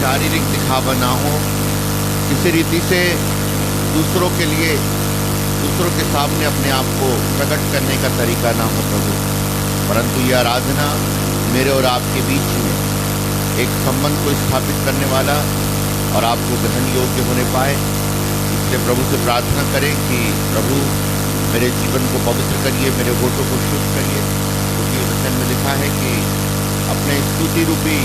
शारीरिक दिखावा ना हो, किसी रीति से दूसरों के लिए, दूसरों के सामने अपने आप को प्रकट करने का तरीका ना हो प्रभु, परंतु यह आराधना मेरे और आपके बीच में एक संबंध को स्थापित करने वाला और आपको ग्रहण योग्य होने पाए। इसलिए प्रभु से प्रार्थना करें कि प्रभु मेरे जीवन को पवित्र करिए, मेरे होठों को शुद्ध करिए, क्योंकि वचन में लिखा है कि अपने स्तुति रूपी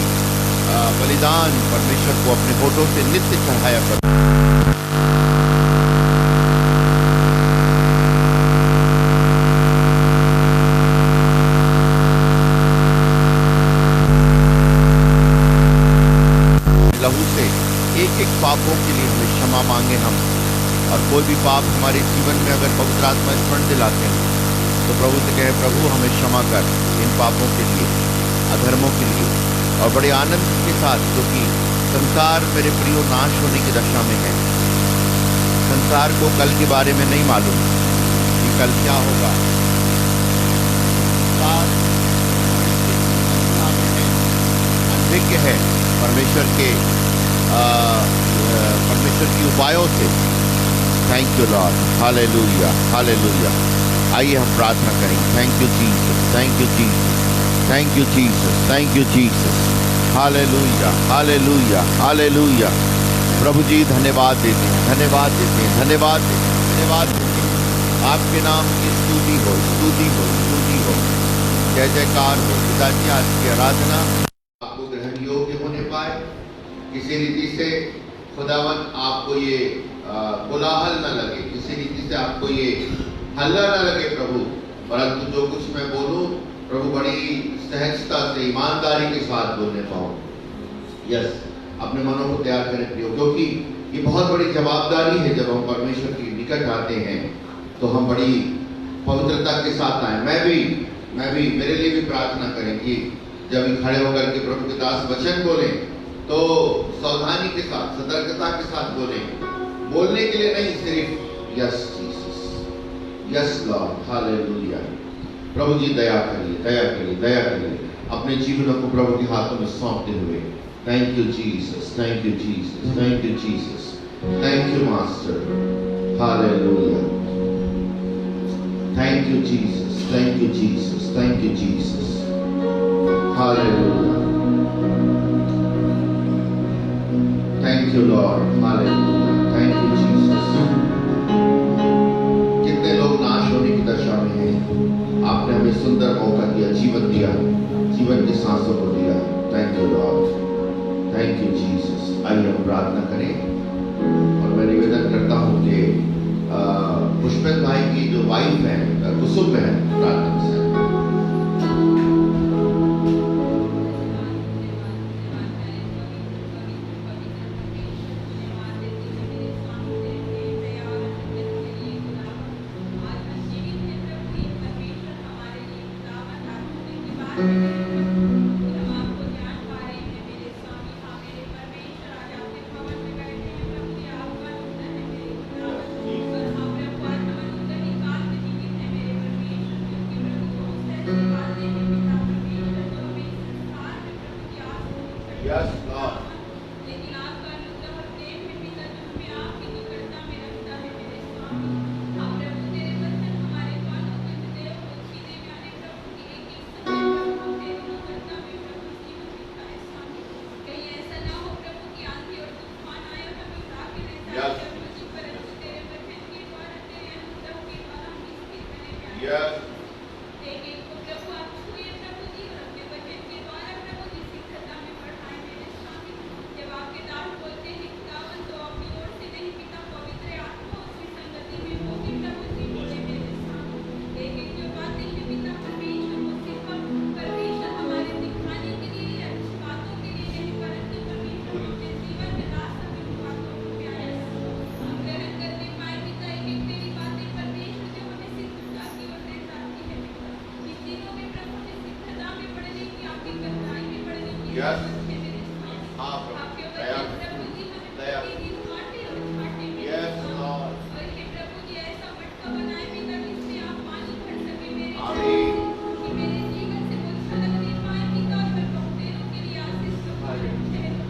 बलिदान परमेश्वर को अपने होठों से नित्य चढ़ाया कर। लहू से एक एक पापों के लिए हमें क्षमा मांगे हम, और कोई भी पाप हमारे जीवन में अगर पवित्र आत्मा स्मरण दिलाते हैं तो प्रभु से कहें, प्रभु हमें क्षमा कर इन पापों के लिए, अधर्मों के लिए, और बड़े आनंद के साथ, क्योंकि संसार मेरे प्रियो नाश होने की दशा में है। संसार को कल के बारे में नहीं मालूम कि कल क्या होगा। संसार अनभिज्ञ है परमेश्वर की उपायों से। Thank you Lord, hallelujah, hallelujah. आइए हम प्रार्थना करें। Thank you Jesus, thank you Jesus, thank you Jesus, thank you Jesus. Hallelujah, hallelujah, hallelujah. प्रभु जी धन्यवाद देते हैं, धन्यवाद देते हैं, धन्यवाद देते हैं, धन्यवाद देते हैं। आपके नाम की स्तुति हो, स्तुति हो, स्तुति हो, जय जयकार हो। पिताजी आज की आराधना आपको ग्रहण योग्य होने पाए। किसी रीति से खुदावन आपको ये कोलाहल न लगे, किसी रीति से आपको ये हल्ला न लगे प्रभु, परंतु जो कुछ मैं बोलूं प्रभु बड़ी सहजता से, ईमानदारी के साथ बोलने पाऊं। यस, अपने मनों को तैयार करें प्रियो, क्योंकि ये बहुत बड़ी जवाबदारी है। जब हम परमेश्वर के निकट आते हैं तो हम बड़ी पवित्रता के साथ आए। मैं भी मेरे लिए भी प्रार्थना करें कि जब खड़े होकर के प्रभु के दास वचन बोलें तो सावधानी के साथ, सतर्कता के साथ बोलें। बोलने के लिए नहीं, सिर्फ yes Jesus, yes Lord, hallelujah. प्रभु जी दया करिए, दया करिए, दया करिए। अपने जीवनों को प्रभु के हाथों में सौंपते हुए thank you Jesus, thank you Jesus, thank you Jesus, thank you master, hallelujah. Thank you Jesus, thank you Jesus, thank you Jesus, hallelujah. Thank you Lord, hallelujah, thank you Jesus. कितने लोग नाश होने की दशा में हैं, आपने हमें सुंदर मौका दिया, जीवन दिया, जीवन की सांसों को दिया। Thank you Lord, thank you Jesus. आइए हम प्रार्थना करें, और मैं निवेदन करता हूं कि पुष्पेंद्र भाई की जो वाइफ है कुसुम है, प्रार्थना से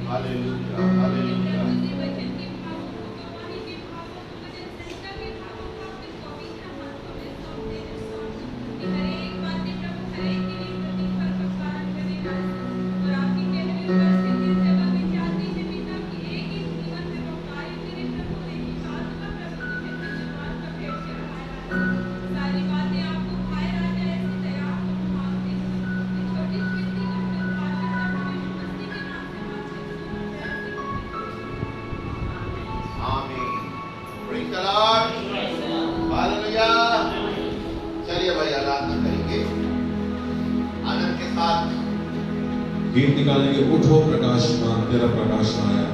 हालेलुया। आमीन। Praise the Lord. Hallelujah. चलिए भाई आराधना करेंगे आनंद के साथ। गीत निकालेंगे, उठो प्रकाशमान तेरा प्रकाश आया।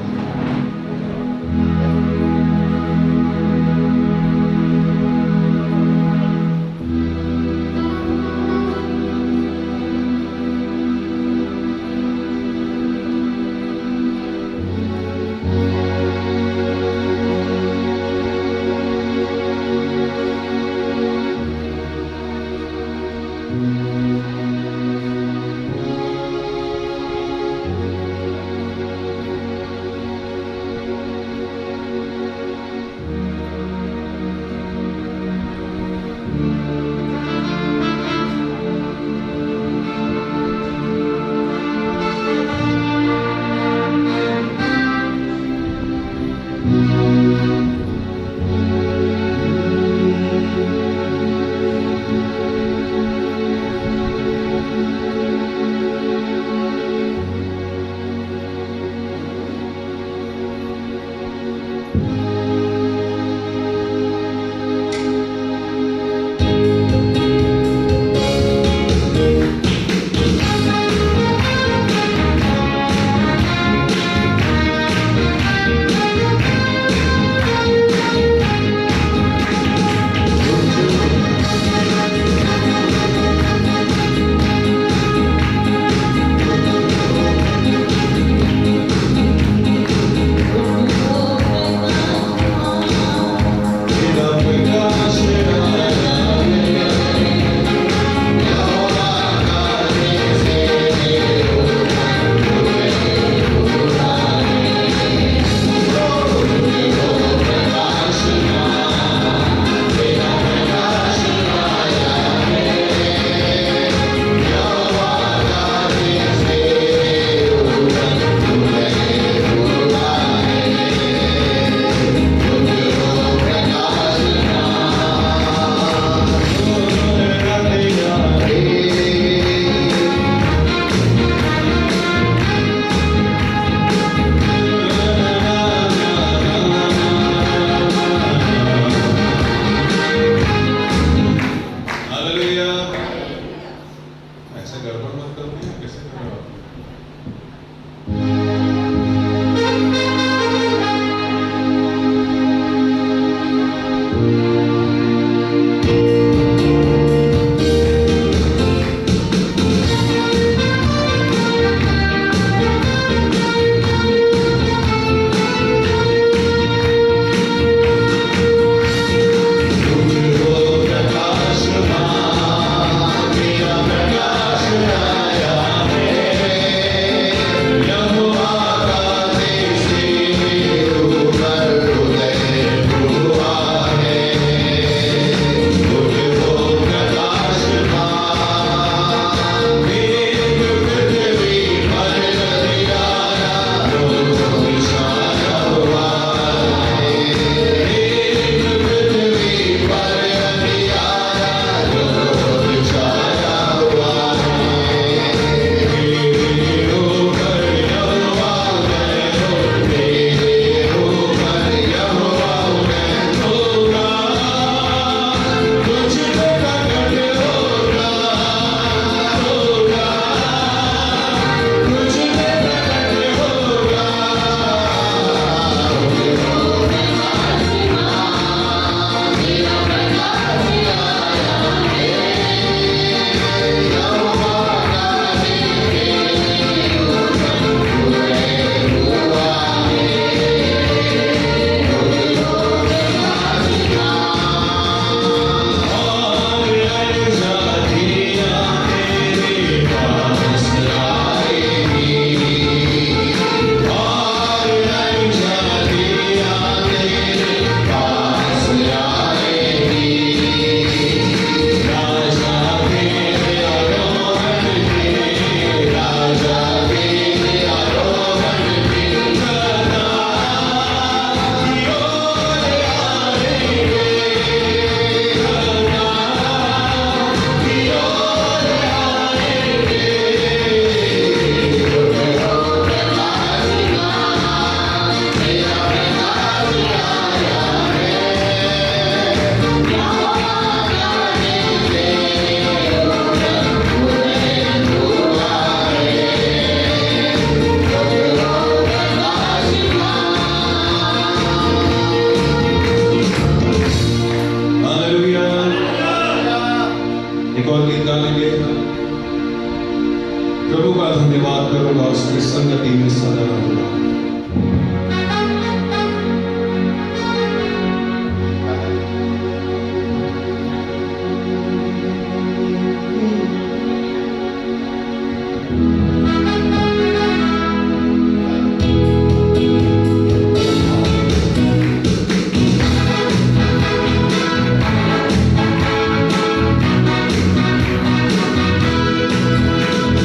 संगति में सदा रहो।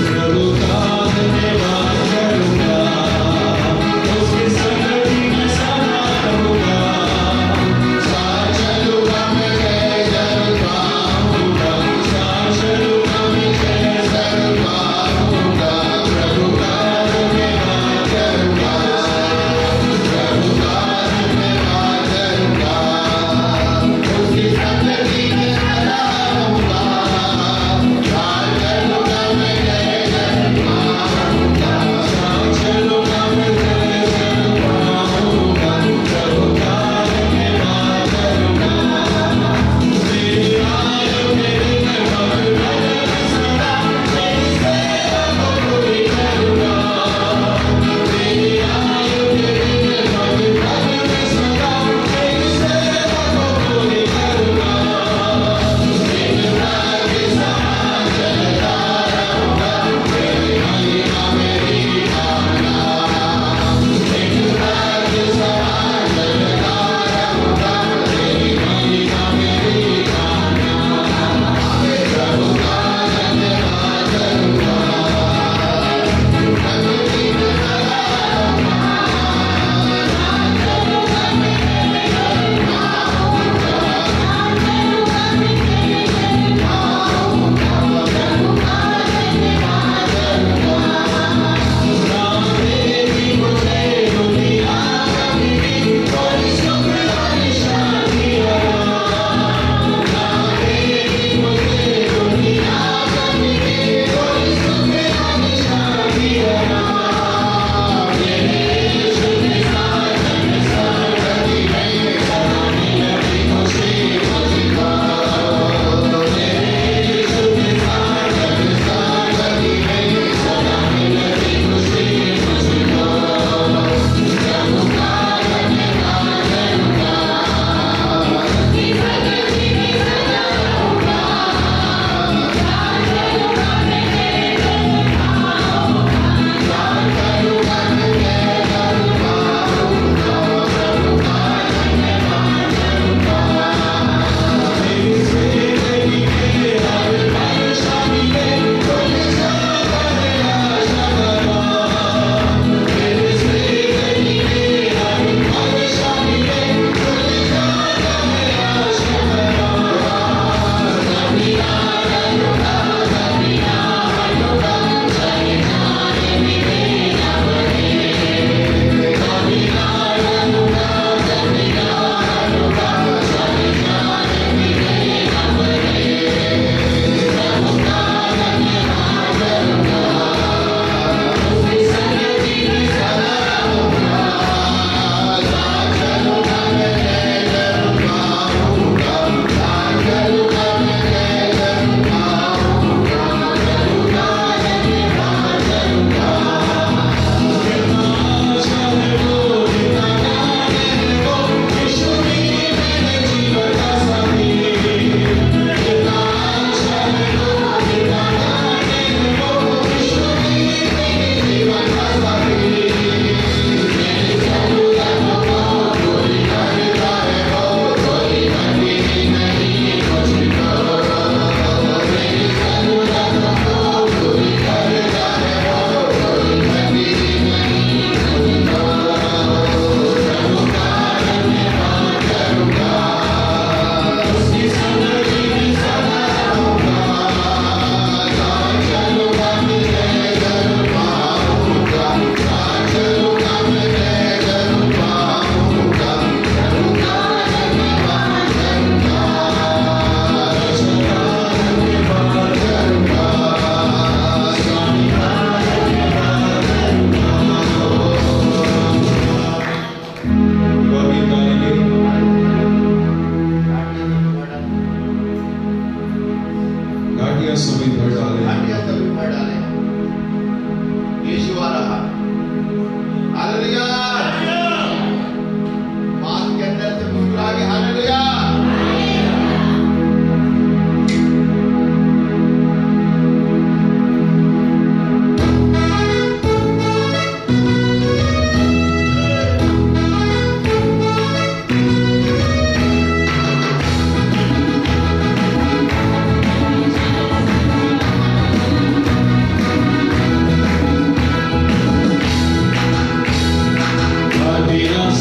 प्रभु का धन्यवाद करूंगा,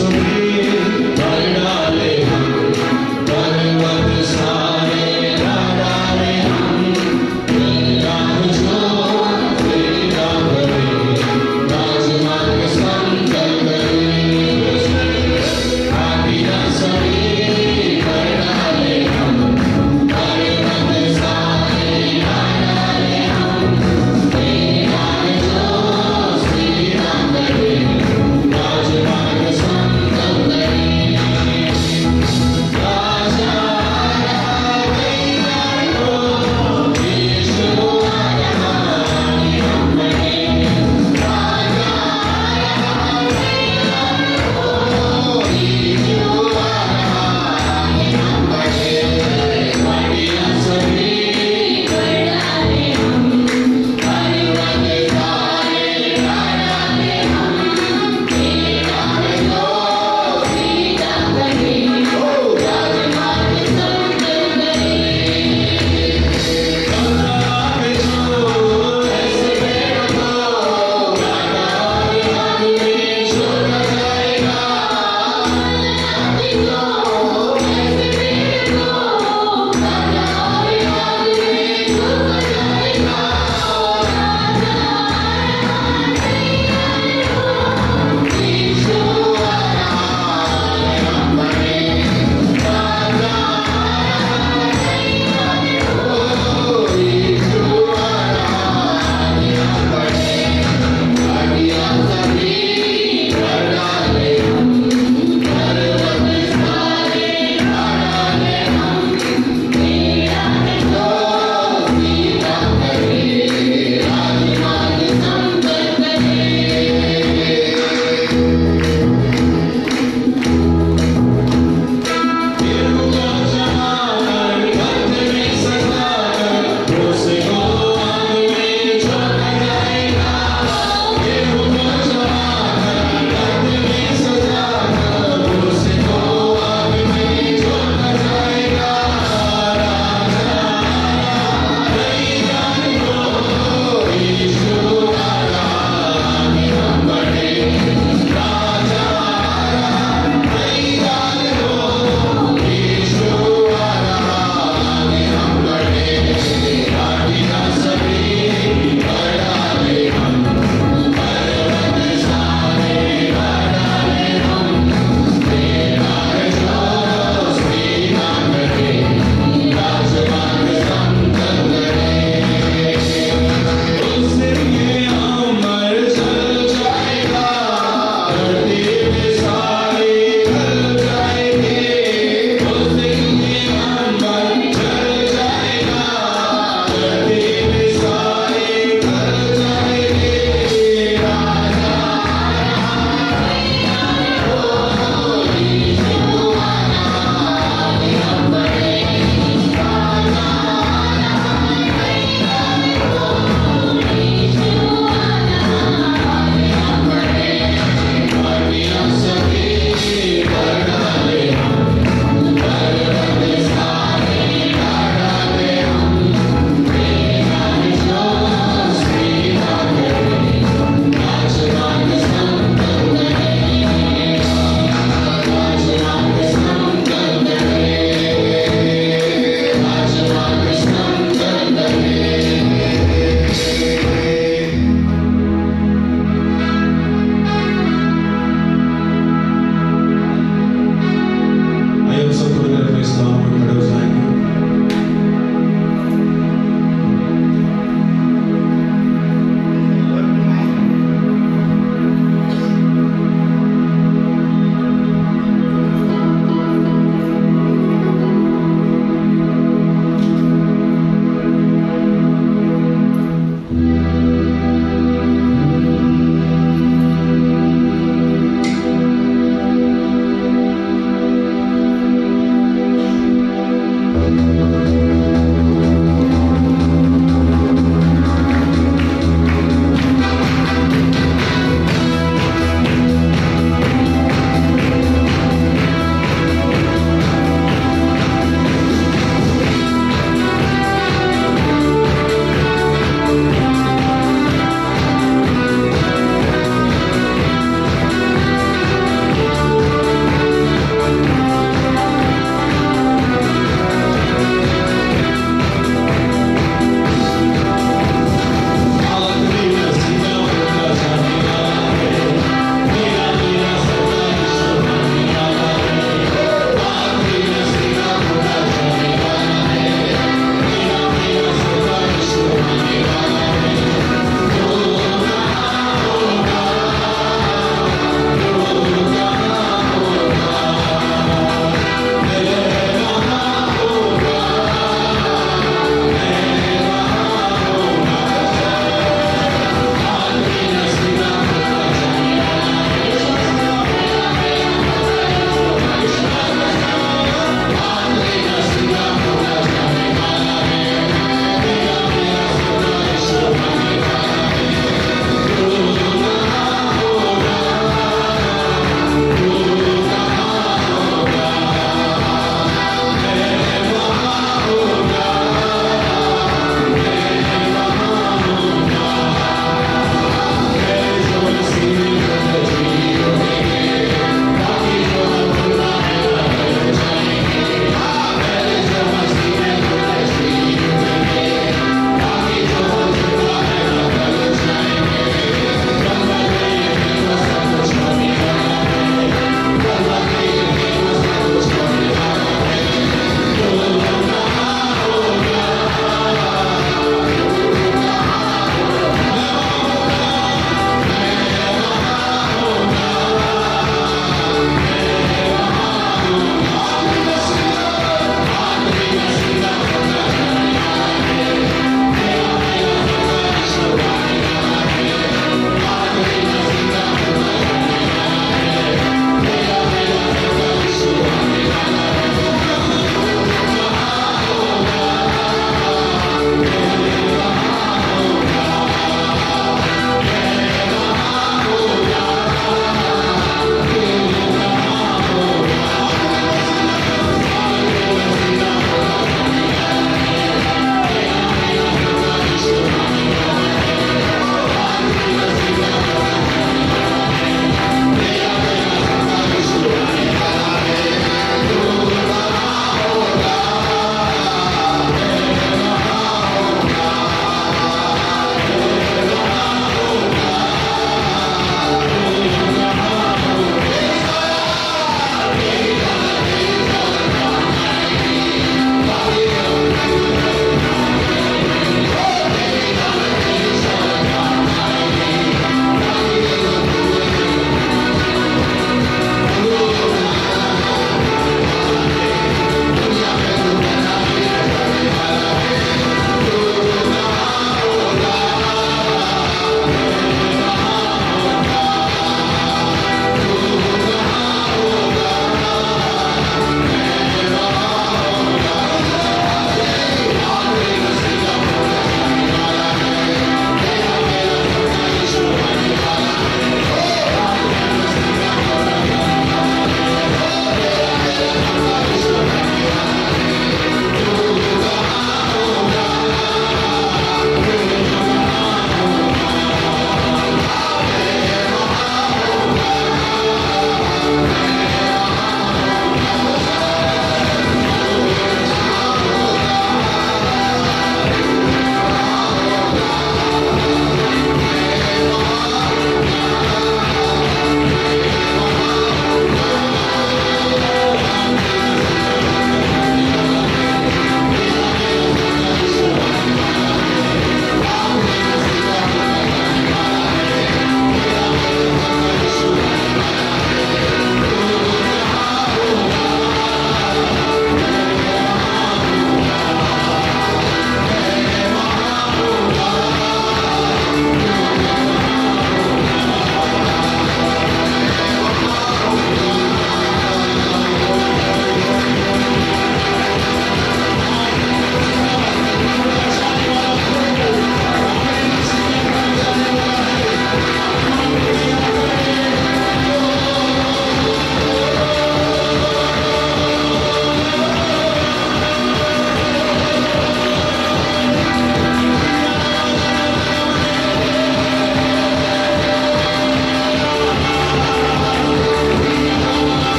Rajmarg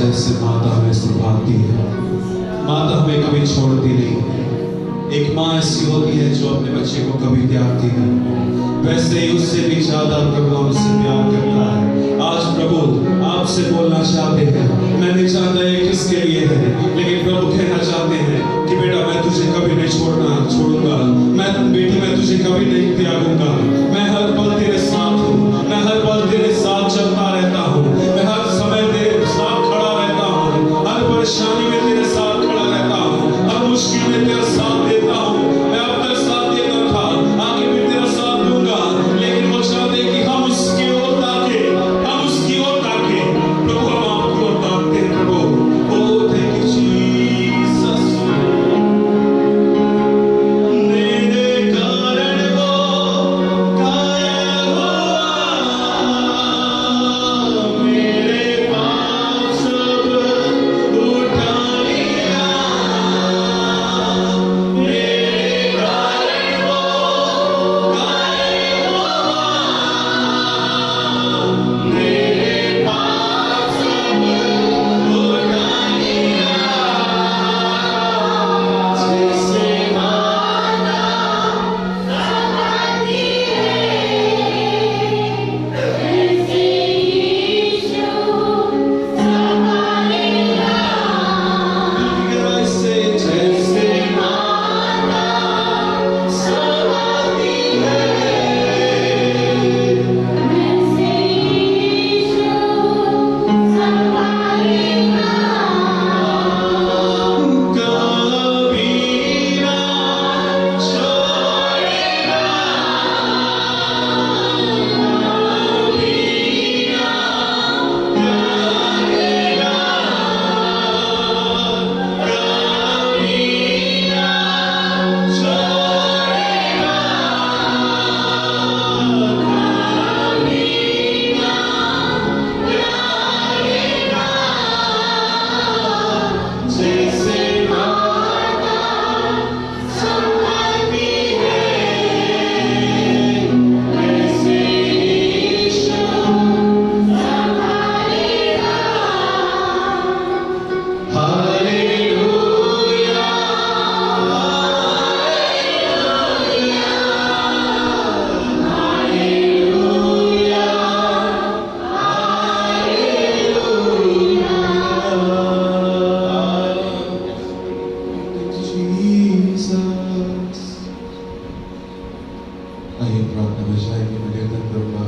जैसे माता हमें संभालती है, माता हमें कभी छोड़ती नहीं। एक माँ ऐसी होती है जो अपने बच्चे को कभी त्यागती नहीं, वैसे ही उससे भी ज्यादा प्रभु हमसे प्यार करता है। आज प्रभु आपसे बोलना चाहते हैं, मैं नहीं चाहता ये किसके लिए है, लेकिन प्रभु कहना चाहते हैं कि बेटा मैं तुझे कभी नहीं छोड़ूंगा, मैं बेटी मैं तुझे कभी नहीं त्यागूंगा। मैं हर पल तेरे साथ हूँ, मैं हर पल तेरे साथ चलता रहता हूँ, मैं हर समय तेरे साथ खड़ा रहता हूँ, हर परेशानी में तेरे साथ खड़ा रहता हूँ, हर मुश्किल में तेरा साथ देता हूँ। मैं अब तक साथ देता था, आगे भी तेरा साथ दूंगा, लेकिन वो चाहते कि हम उसकी ओर ताके, हम उसकी ओर ताके। प्रभु हम आपकी ओर ताकते हैं प्रभु। ओ थैंक यू जीसस। मेरे कारण वो कायल हुआ, मेरे पाप सब उठा लिया। मेरे कारण वो कायल हुआ, मेरे पाप सब उठा लिया। जैसे माता संभालती है, वैसे यीशु संभालेगा। जैसे माता संभालती है, वैसे यीशु संभालेगा। कभी ना छोड़ेगा, कभी ना त्यागेगा, कभी ना छोड़ेगा, कभी ना त्यागेगा। जैसे माता संभालती है, वैसे यीशु संभालेगा। Hallelujah, hallelujah, Jesus. आइए प्रार्थना में जाएंगे। मैं निवेदन करूंगा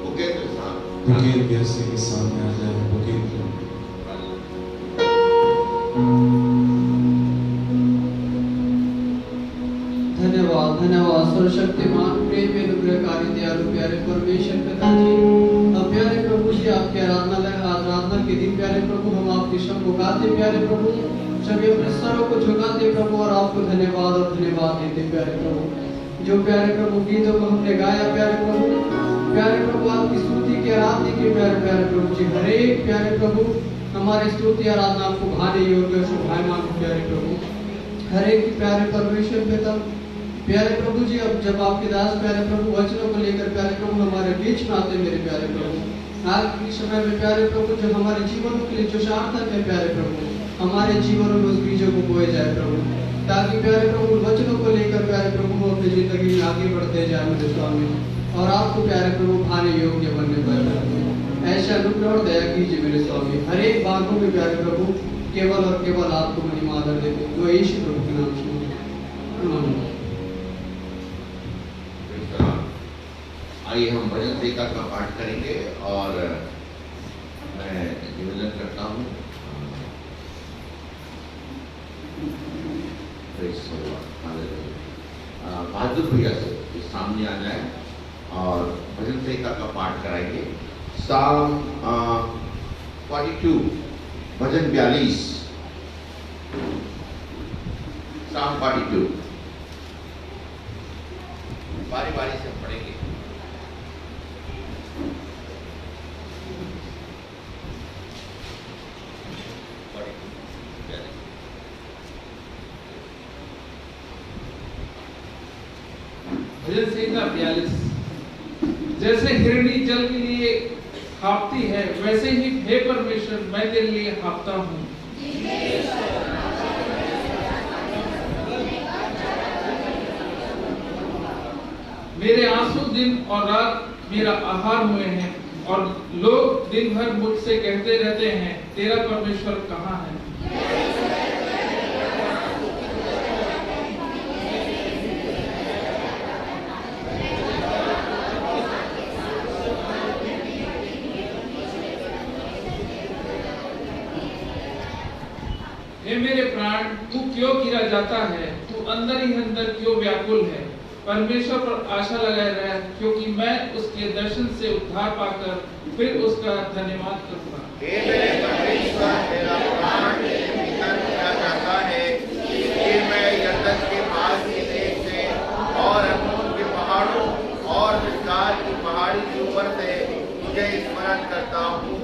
बुकेट जैसे के सामने आ जाए। बुकेट धन्यवाद धन्यवाद सर्वशक्तिमान प्रेम में अनुग्रहकारी दयालु प्यारे परमेश्वर पिता जी, अब प्यारे प्रभु जी आपकी आराधना के दिन प्यारे प्रभु हम आपकी सबको गाते प्यारे प्रभु, सभी अपने सरों को झुकाते प्रभु और आपको धन्यवाद और धन्यवाद देते प्यारे प्रभु। जो प्यारे प्रभु गीतों को हमने गाया प्यारे प्रभु आपकी स्तुति की आराधना के प्यारे प्रभु जी, हर एक प्यारे प्रभु हमारी स्तुति आराधना आपको भाने योग्य शोभायमान प्यारे प्रभु, हर एक प्यारे परमेश्वर पिता प्यारे प्रभु जी। अब जब आपके दास प्यारे प्रभु वचनों को लेकर प्यारे प्रभु हमारे बीच में आते मेरे प्यारे प्रभु, आज के समय में प्यारे प्रभु जो हमारे जीवनों के लिए जो सार्थक है प्यारे प्रभु, हमारे जीवनों में उस बीजों को बोए जाए प्रभु, ताकि प्यारे प्रभु वचनों को लेकर प्यारे प्रभु हम अपनी जिंदगी में आगे बढ़ते जाए मेरे स्वामी, और आपको प्यारे प्रभु भाने योग्य बनने पर ऐसा अनुग्रह और दया कीजिए मेरे स्वामी। हर एक बातों में प्यारे प्रभु केवल और केवल आपको महिमा आदर देते वो यीशु प्रभु के नाम से। आइए हम भजन टीका का पाठ करेंगे और मैं निवेदन करता हूँ बहादुर भैया से सामने आ जाए और भजन टीका का पाठ कराएंगे। साम 42 भजन 42 साम 42 बारी बारी से पढ़ेंगे। भजन संहिता 42। जैसे हिरणी जल के लिए हाँफती है, वैसे ही हे परमेश्वर मैं तेरे लिए हाँफता हूँ। मेरे आंसू दिन और रात मेरा आहार हुए हैं, और लोग दिन भर मुझसे कहते रहते हैं, तेरा परमेश्वर कहाँ है? हे मेरे प्राण, तू क्यों गिरा जाता है? तू अंदर ही अंदर क्यों व्याकुल है? परमेश्वर पर आशा लगाए रह, क्योंकि मैं उसके दर्शन से उद्धार पाकर फिर उसका धन्यवाद करूंगा। हे मेरे परमेश्वर, मेरा प्राण तेरे भीतर गिरा जाता है, कि मैं यरदन के पास के देश से और अर्नोन के पहाड़ों और मिस्गार की पहाड़ी के ऊपर से तुझे स्मरण करता हूँ।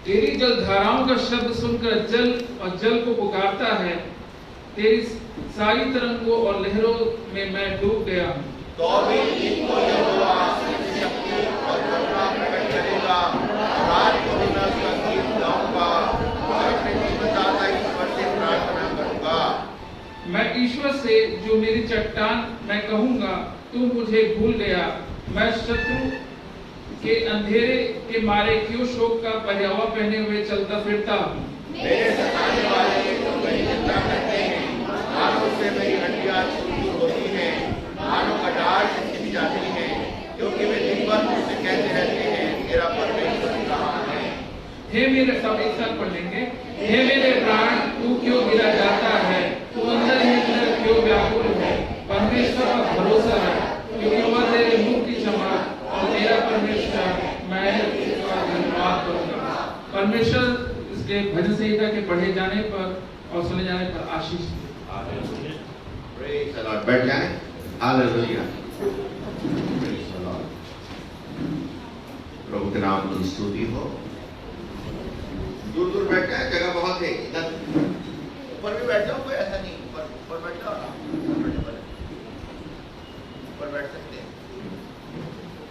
तेरी जलधाराओं का शब्द सुनकर जल को पुकारता है। तेरी सारी तरंगों और लहरों में मैं डूब गया हूँ। तो भी इनको यहोवा अपनी शक्ति और करुणा प्रकट करेगा, रात को भी मैं उसका गीत गाऊंगा और अपने जीवनदाता ईश्वर से प्रार्थना करूंगा। मैं ईश्वर से जो मेरी चट्टान, मैं कहूंगा तू मुझे भूल गया। मैं शत्रु के अंधेरे के मारे क्यों शोक का पहरावा पहने हुए चलता फिरता हूँ। मेरे सताने वाले तो मेरी निंदा करते हैं, हाथों से मेरी हड्डियां चूर होती हैं, हाथों का डाल छिप जाती है, क्योंकि वे दिन भर मुझसे कहते रहते हैं, तेरा परमेश्वर कहाँ है? हे मेरे, सब एक साथ पढ़ लेंगे। हे मेरे प्राण, तू क्यों गिरा जाता है? तू अंदर ही अंदर क्यों व्याकुल है? परमेश्वर का भरोसा है, क्योंकि वह तेरे मुख की क्षमा और तेरा परमेश्वर मैं उसका धन्यवाद करूंगा। परमेश्वर इसके भजन संहिता के पढ़े जाने पर और सुने जाने पर आशीष दे। Praise the Lord. बैठ जाएं। Hallelujah. Praise the Lord. प्रभु के नाम की स्तुति हो। दूर दूर बैठ जाए, जगह बहुत है। इधर ऊपर भी बैठ जाओ, कोई ऐसा नहीं। ऊपर बैठ जाओ ना, ऊपर बैठ सकते हैं।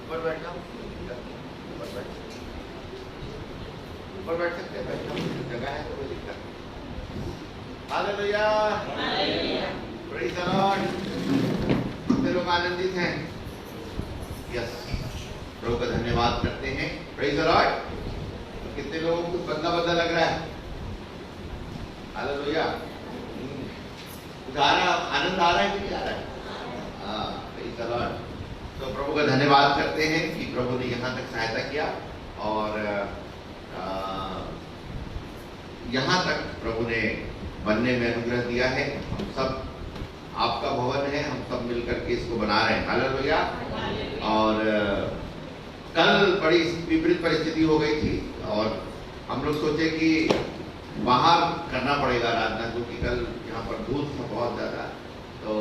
ऊपर बैठ जाओ, ऊपर बैठ सकते हैं, बैठ जाओ, जगह है तो कोई दिक्कत नहीं। Hallelujah, praise the Lord. कितने लोग आनंदित हैं? यस, प्रभु का धन्यवाद करते हैं। Praise the Lord. कितने लोगों को बदला बदला लग रहा है? हालेलुया। आनंद आ रहा है कि नहीं आ रहा है? हाँ, प्रेज़ द लॉर्ड। तो प्रभु का धन्यवाद करते हैं कि प्रभु ने यहाँ तक सहायता किया और यहाँ तक प्रभु ने बनने में अनुग्रह दिया है। हम सब आपका भवन है, हम सब मिलकर के इसको बना रहे हैं। हालेलुया। और कल बड़ी विपरीत परिस्थिति हो गई थी और हम लोग सोचे कि बाहर करना पड़ेगा आराधना, क्योंकि कल यहाँ पर धूप था बहुत ज़्यादा। तो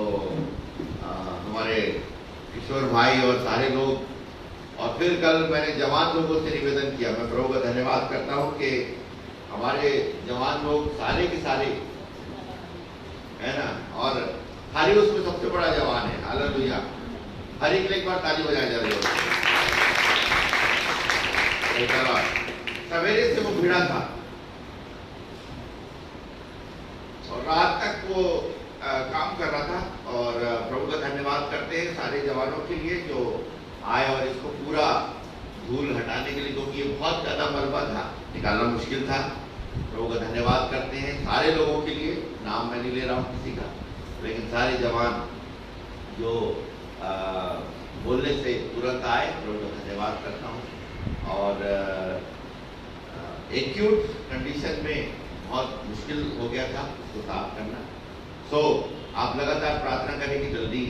हमारे किशोर भाई और सारे लोग, और फिर कल मैंने जवान लोगों से निवेदन किया। मैं प्रभु का धन्यवाद करता हूँ कि हमारे जवान लोग सारे के सारे है ना, और हरी उसमें सबसे बड़ा जवान है। हालेलुया। हरी के लिए एक बार ताली बजाई जा रही है। सवेरे से वो भिड़ा था और रात तक वो काम कर रहा था। और प्रभु का धन्यवाद करते हैं सारे जवानों के लिए जो आए और इसको पूरा धूल हटाने के लिए, क्योंकि ये बहुत ज्यादा मलबा था, निकालना मुश्किल था। प्रभु का धन्यवाद करते हैं सारे लोगों के लिए। नाम मैं नहीं ले रहा हूँ किसी का, लेकिन सारे जवान जो बोलने से तुरंत आए, प्रभु का धन्यवाद करता हूँ। और एक्यूट कंडीशन में बहुत मुश्किल हो गया था उसको साफ करना। सो आप लगातार प्रार्थना करें कि जल्दी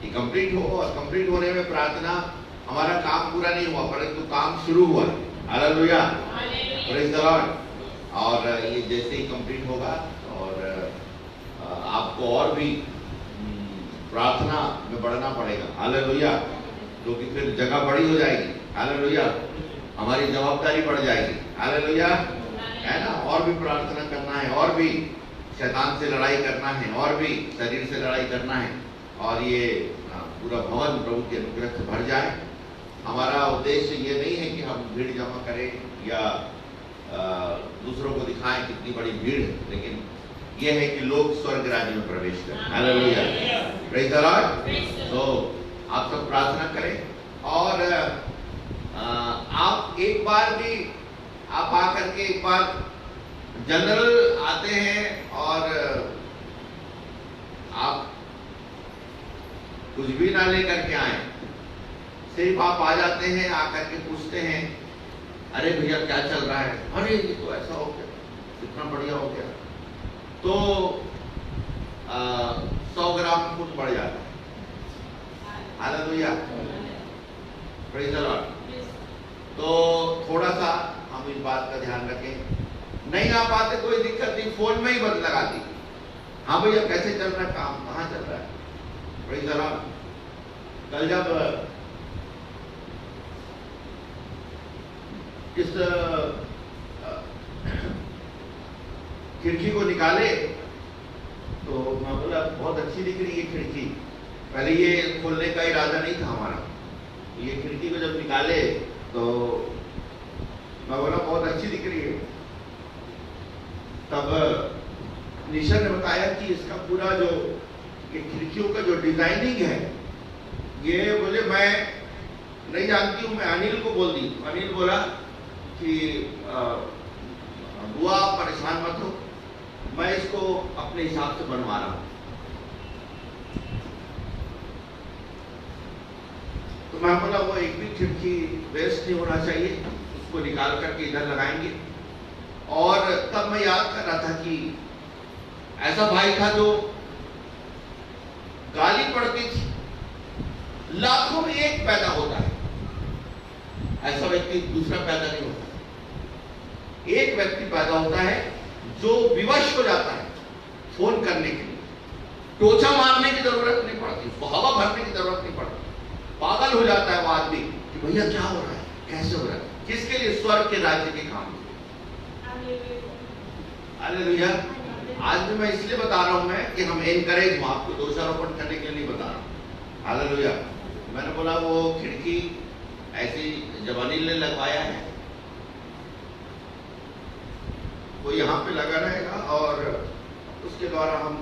ये कंप्लीट हो, और कंप्लीट होने में प्रार्थना, हमारा काम पूरा नहीं हुआ परंतु काम शुरू हुआ। Hallelujah, praise the Lord. और ये जैसे ही कंप्लीट होगा और आपको और भी प्रार्थना में बढ़ना पड़ेगा। हालेलुया, क्योंकि फिर जगह बड़ी हो जाएगी। हालेलुया, हमारी जवाबदारी बढ़ जाएगी। हालेलुया, है ना। और भी प्रार्थना करना है, और भी शैतान से लड़ाई करना है, और भी शरीर से लड़ाई करना है, और ये पूरा भवन प्रभु के अनुग्रह से भर जाए। हमारा उद्देश्य ये नहीं है कि हम भीड़ जमा करें या दूसरों को दिखाएं कितनी बड़ी भीड़ है, लेकिन यह है कि लोग स्वर्ग राज्य में प्रवेश करें। Hallelujah, praise the Lord. तो आप सब प्रार्थना करें और आप एक बार भी आप आकर के एक बार जनरल आते हैं और आप कुछ भी ना लेकर के आए, सिर्फ आप आ जाते हैं, आकर के पूछते हैं अरे भैया क्या चल रहा है, अरे ये तो ऐसा हो गया, कितना बढ़िया हो गया, तो 100 ग्राम खून बढ़ जाता है। Hallelujah, praise the Lord. तो थोड़ा सा हम इस बात का ध्यान रखें। नहीं आ पाते कोई दिक्कत नहीं, फोन में ही बंद लगा दी, हाँ भैया कैसे चल रहा है काम, कहाँ चल रहा है, प्रेज़ द लॉर्ड। कल जब इस खिड़की को निकाले तो मैं बोला बहुत अच्छी दिख रही है खिड़की, पहले ये खोलने का इरादा नहीं था हमारा। ये खिड़की को जब निकाले तो मैं बोला बहुत अच्छी दिख रही है। तब निशा ने बताया कि इसका पूरा जो ये खिड़कियों का जो डिजाइनिंग है, ये बोले मैं नहीं जानती हूँ, मैं अनिल को बोल दी। अनिल बोला कि बुआ आप परेशान मत हो, मैं इसको अपने हिसाब से बनवा रहा हूं। तो मैं बोला वो एक भी खिड़की वेस्ट नहीं होना चाहिए, उसको निकाल करके इधर लगाएंगे। और तब मैं याद कर रहा था कि ऐसा भाई था जो गाली पड़ती थी, लाखों में एक पैदा होता है, ऐसा व्यक्ति दूसरा पैदा नहीं होता। एक व्यक्ति पैदा होता है जो विवश हो जाता है फोन करने के लिए, टोचा मारने की जरूरत नहीं पड़ती, हवा भरने की जरूरत नहीं पड़ती, पागल हो जाता है वो आदमी कि भैया क्या हो रहा है, कैसे हो रहा है, किसके लिए, स्वर्ग के राज्य के काम के लिए। हालेलुया। आज भी मैं इसलिए बता रहा हूं मैं कि हम एनकरेज हूं, आपको दोषारोपण करने के लिए नहीं बता रहा हूं। हालेलुया। मैंने बोला वो खिड़की ऐसी जब अनिल ने लगवाया है वो यहाँ पे लगा रहेगा और उसके द्वारा हम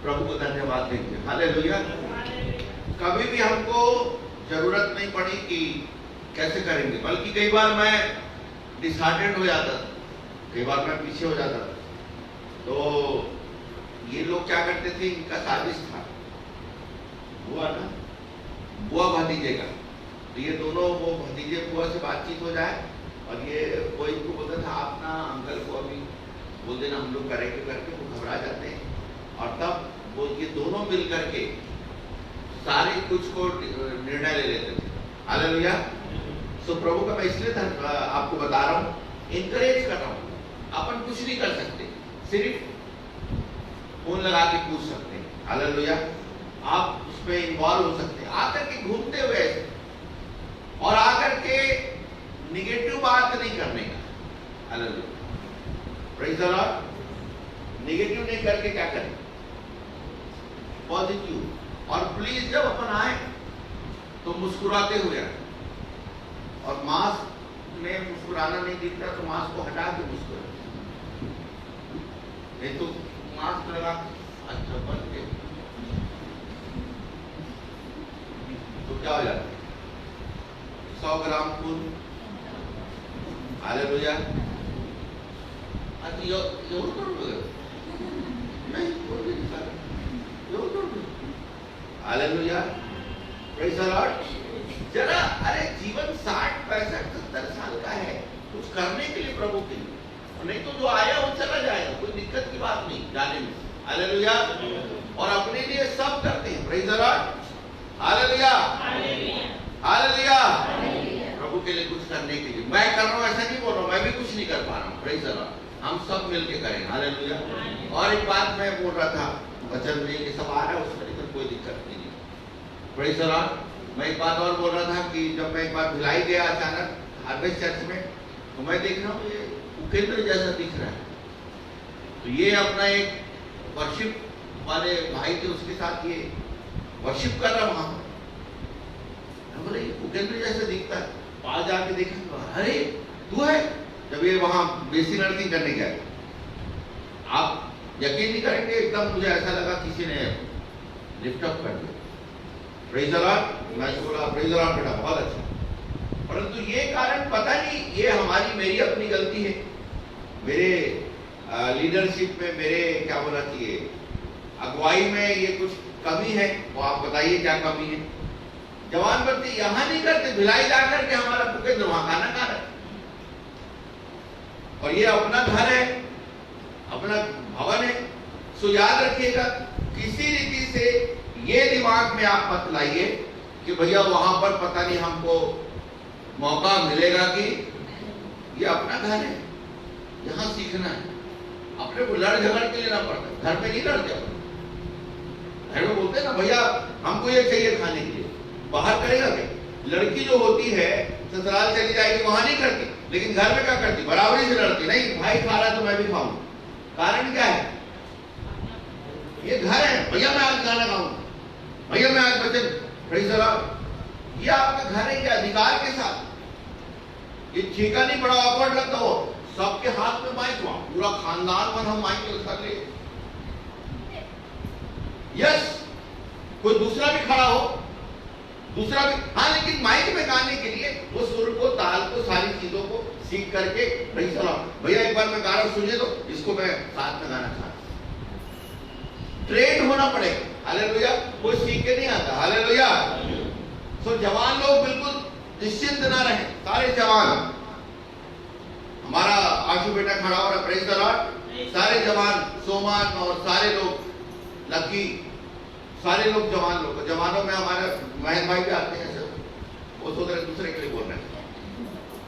प्रभु को धन्यवाद देंगे। हालेलुया। कभी भी हमको जरूरत नहीं पड़ी कि कैसे करेंगे, बल्कि कई बार मैं डिसहार्टेड हो जाता था, कई बार मैं पीछे हो जाता था। तो ये लोग क्या करते थे, इनका साजिश था, बुआ ना बुआ भतीजे का, तो ये दोनों वो भतीजे बुआ से बातचीत हो जाए और ये वो इनको बोलता था आप ना अंकल को अभी बोल देना, हम लोग करेंगे करके, वो घबरा जाते हैं। और तब वो ये दोनों मिल करके सारे कुछ को निर्णय ले लेते थे। हालेलुया। सो प्रभु का मैं इसलिए आपको बता रहा हूँ, इनकरेज कर रहा हूँ। अपन कुछ नहीं कर सकते, सिर्फ फोन लगा के पूछ सकते हैं। हालेलुया। आप उसमें इन्वॉल्व हो सकते हैं, आकर के घूमते हुए ऐसे, और आकर के निगेटिव बात नहीं करने का। Hallelujah, praise the Lord. Negative नहीं करके क्या करें, पॉजिटिव। और प्लीज जब अपन आए तो मुस्कुराते हुए आए, और मास्क में मुस्कुराना नहीं दिखता तो मास्क को हटा के मुस्कुरा, नहीं तो मास्क लगा अच्छा बन के तो क्या हो जाता है, 100 ग्राम खून। हालेलुया। अच्छा एवढं करू नाही, हालेलुया, प्रेज़ द लॉर्ड। जरा अरे जीवन 60, 65, 70 साल का है, कुछ करने के लिए प्रभु के लिए, नहीं तो जो आया वो चला जाएगा, कोई दिक्कत की बात नहीं जाने में। हालेलुया। और अपने लिए सब करते हैं, praise the Lord. Hallelujah, hallelujah. प्रभु के लिए कुछ करने के लिए मैं कर रहा हूँ, ऐसा नहीं बोल रहा हूँ मैं भी कुछ नहीं कर पा रहा हूँ, प्रेज़ द लॉर्ड। हम सब मिलके करें। हालेलुया। और एक बात मैं बोल रहा था, वचन में ये सब आ रहा है, उसमें लेकर कोई दिक्कत नहीं है, प्रेज़ द लॉर्ड। मैं एक बात और बोल रहा था कि जब मैं एक बार भिलाई गया अचानक हार्वेस्ट चर्च में, तो मैं देख रहा हूँ ये उकेंद्र जैसा दिख रहा है। तो ये अपना एक वर्शिप वाले भाई थे, उसके साथ ये वर्शिप कर रहा वहां। बोले उकेंद्र जैसा दिखता है, पास जाके देखा, अरे तू है, जब ये वहां बेसिक नर्सिंग करने गए, आप यकीन नहीं करेंगे, एकदम मुझे ऐसा लगा किसी ने लिफ्ट अप कर दिया। Praise the Lord. मैं बोला प्रेज़ द लॉर्ड बेटा, बहुत अच्छा। परंतु ये कारण पता नहीं, ये हमारी मेरी अपनी गलती है, मेरे लीडरशिप में, मेरे क्या बोला चाहिए, अगुवाई में ये कुछ कमी है। वो आप बताइए क्या कमी है। जवान बच्चे यहां नहीं करते, भिलाई जा करके हमारा भूखे वहां खाना खा रहे, और ये अपना घर है, अपना भवन है। सो याद रखिएगा, किसी रीति से ये दिमाग में आप मत लाइए कि भैया वहां पर पता नहीं हमको मौका मिलेगा कि, ये अपना घर है, यहां सीखना है। अपने को लड़ झगड़ के लेना पड़ता है, घर में नहीं लड़ते। घर में बोलते हैं ना भैया हमको ये चाहिए खाने के लिए, बाहर करेगा क्या? लड़की जो होती है ससुराल चली जाएगी, वहां नहीं करती, लेकिन घर में क्या करती? बराबरी से लड़ती, नहीं भाई खा रहा तो मैं भी खाऊं। कारण क्या है? ये घर है, भैया मैं आज खाना खाऊंगा, भैया मैं आज बच्चे, प्रेज़ द लॉर्ड। ये आपका घर है, ये अधिकार के साथ। ये ठेका नहीं बड़ा ऑकवर्ड लगता हो, सबके हाथ में माइक हुआ, पूरा खानदान पर हम माइक कर ले। यस, कोई दूसरा भी खड़ा हो, दूसरा भी, हाँ, लेकिन माइक में गाने के लिए वो सुर को, ताल को, सारी चीजों को सीख करके, प्रेज़ द लॉर्ड, भैया एक बार मैं गा रहा सुनिए तो इसको मैं साथ में गाना चाहता। ट्रेन होना पड़ेगा। हालेलुया। कोई सीख के नहीं आता। हालेलुया। सो जवान लोग बिल्कुल निश्चिंत ना रहे, सारे जवान। हमारा आशु बेटा खड़ा हो रहा, प्रेज़ द लॉर्ड। सारे जवान, सोमान और सारे लोग, लकी, सारे लोग जवान लोग। जवानों में हमारे महेश भाई भी आते हैं, वो सोच रहे दूसरे के लिए बोल रहे हैं,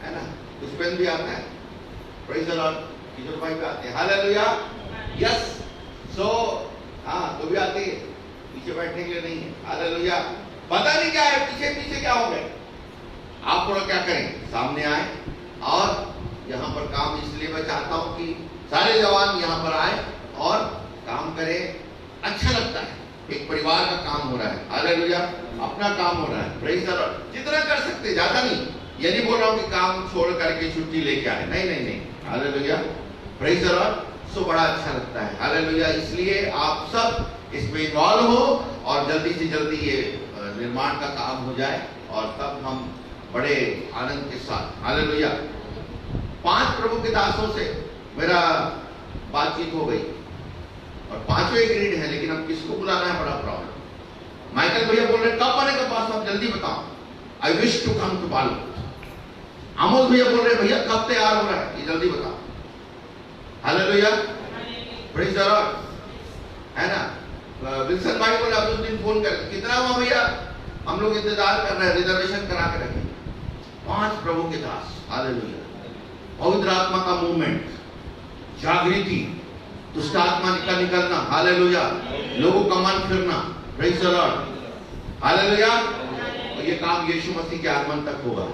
है ना। दुष्पेंद्र भी आता है, प्रेज़ द लॉर्ड। किशोर भाई भी आते हैं। हालेलुया। यस। सो हाँ, तो भी आते हैं, पीछे बैठने के लिए नहीं है। हालेलुया। पता नहीं क्या है, पीछे पीछे क्या हो गए। आप थोड़ा क्या करें, सामने आए, और यहाँ पर काम इसलिए मैं चाहता हूं कि सारे जवान यहाँ पर आए और काम करें। अच्छा लगता है, एक परिवार का काम हो रहा है। हालेलुया। अपना काम हो रहा है। Praise the Lord. जितना कर सकते, ज्यादा नहीं। ये नहीं बोल रहा हूं कि काम छोड़ करके छुट्टी लेके आए, नहीं नहीं नहीं। Hallelujah. Praise the Lord. So बड़ा अच्छा लगता है। हालेलुया। इसलिए आप सब इसमें इन्वॉल्व हो और जल्दी से जल्दी ये निर्माण का काम हो जाए, और तब हम बड़े आनंद के साथ, हालेलुया। 5 प्रभु के दासों से मेरा बातचीत हो गई, और 5 एग्रीड है, लेकिन अब किसको बुलाना है, बड़ा प्रॉब्लम। माइकल भैया बोल रहे कब आने का पास, आप जल्दी बताओ, I wish to come to Balu. Amod भैया बोल रहे भैया कब तैयार हो रहा है, ये जल्दी बताओ। हालेलुया। प्रेज़ द लॉर्ड, है ना। विल्सन भाई बोले अब उस दिन फोन कर, कितना हुआ भैया, हम लोग इंतजार कर रहे हैं, रिजर्वेशन करा के रखें। 5 प्रभु के दास। हालेलुया। पवित्र आत्मा का मूवमेंट, जागृति, दुष्ट आत्मा का निकलना। हालेलुया। लोगों का मन फिरना। Praise the Lord. हालेलुया। और ये काम यीशु मसीह के आगमन तक होगा,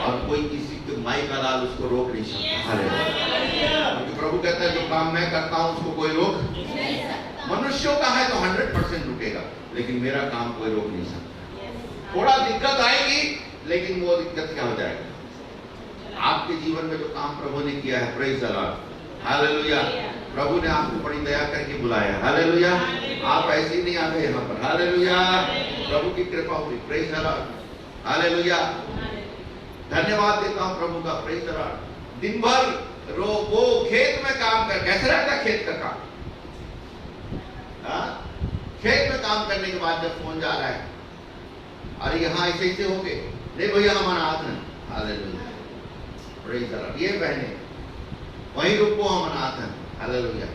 और कोई किसी के माई का लाल उसको रोक नहीं सकता। हालेलुया। क्योंकि प्रभु कहता है जो काम मैं करता हूं उसको कोई रोक, मनुष्यों का है तो 100% रुकेगा, लेकिन मेरा काम कोई रोक नहीं सकता। थोड़ा दिक्कत आएगी, लेकिन वो दिक्कत क्या हो जाएगा, आपके जीवन में जो काम प्रभु ने किया है। Praise the Lord. हालेलुया। प्रभु ने आपको बड़ी दया करके बुलाया। हालेलुया। आप ऐसे ही नहीं आ गए यहाँ पर। हालेलुया। प्रभु की कृपा हुई। Praise the Lord. हालेलुया। धन्यवाद देता हूँ प्रभु का। Praise the Lord. दिन भर वो खेत में काम कर, कैसे रहता है खेत का काम, खेत में काम करने के बाद जब फोन जा रहा है, अरे यहाँ ऐसे ऐसे हो गए, नहीं भैया हमारा हाथ नहीं। हालेलुया। Praise the Lord. ये बहने वहीं रुको, हम अनाथ हैं। हालेलुया।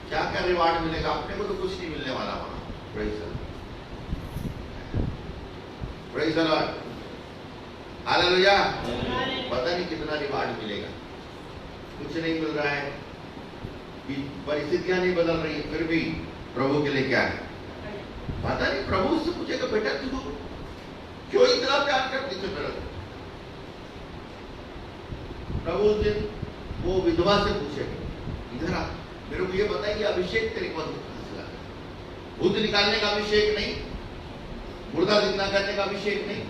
क्या क्या रिवार्ड मिलेगा, अपने को तो कुछ नहीं मिलने वाला वहां। Praise the Lord. Praise the Lord. Hallelujah. पता नहीं कितना रिवार्ड मिलेगा, कुछ नहीं मिल रहा है, परिस्थितियां नहीं बदल रही है, फिर भी प्रभु के लिए क्या है पता नहीं। प्रभु उससे पूछेगा बेटा तू क्यों इतना प्यार करती थे मेरा। प्रभु उस दिन वो विधवा से पूछेगा, इधर आ, मेरे को ये बताइए अभिषेक तेरे को कहां से लगा? भूत निकालने का अभिषेक नहीं, मुर्दा जिंदा करने का अभिषेक नहीं,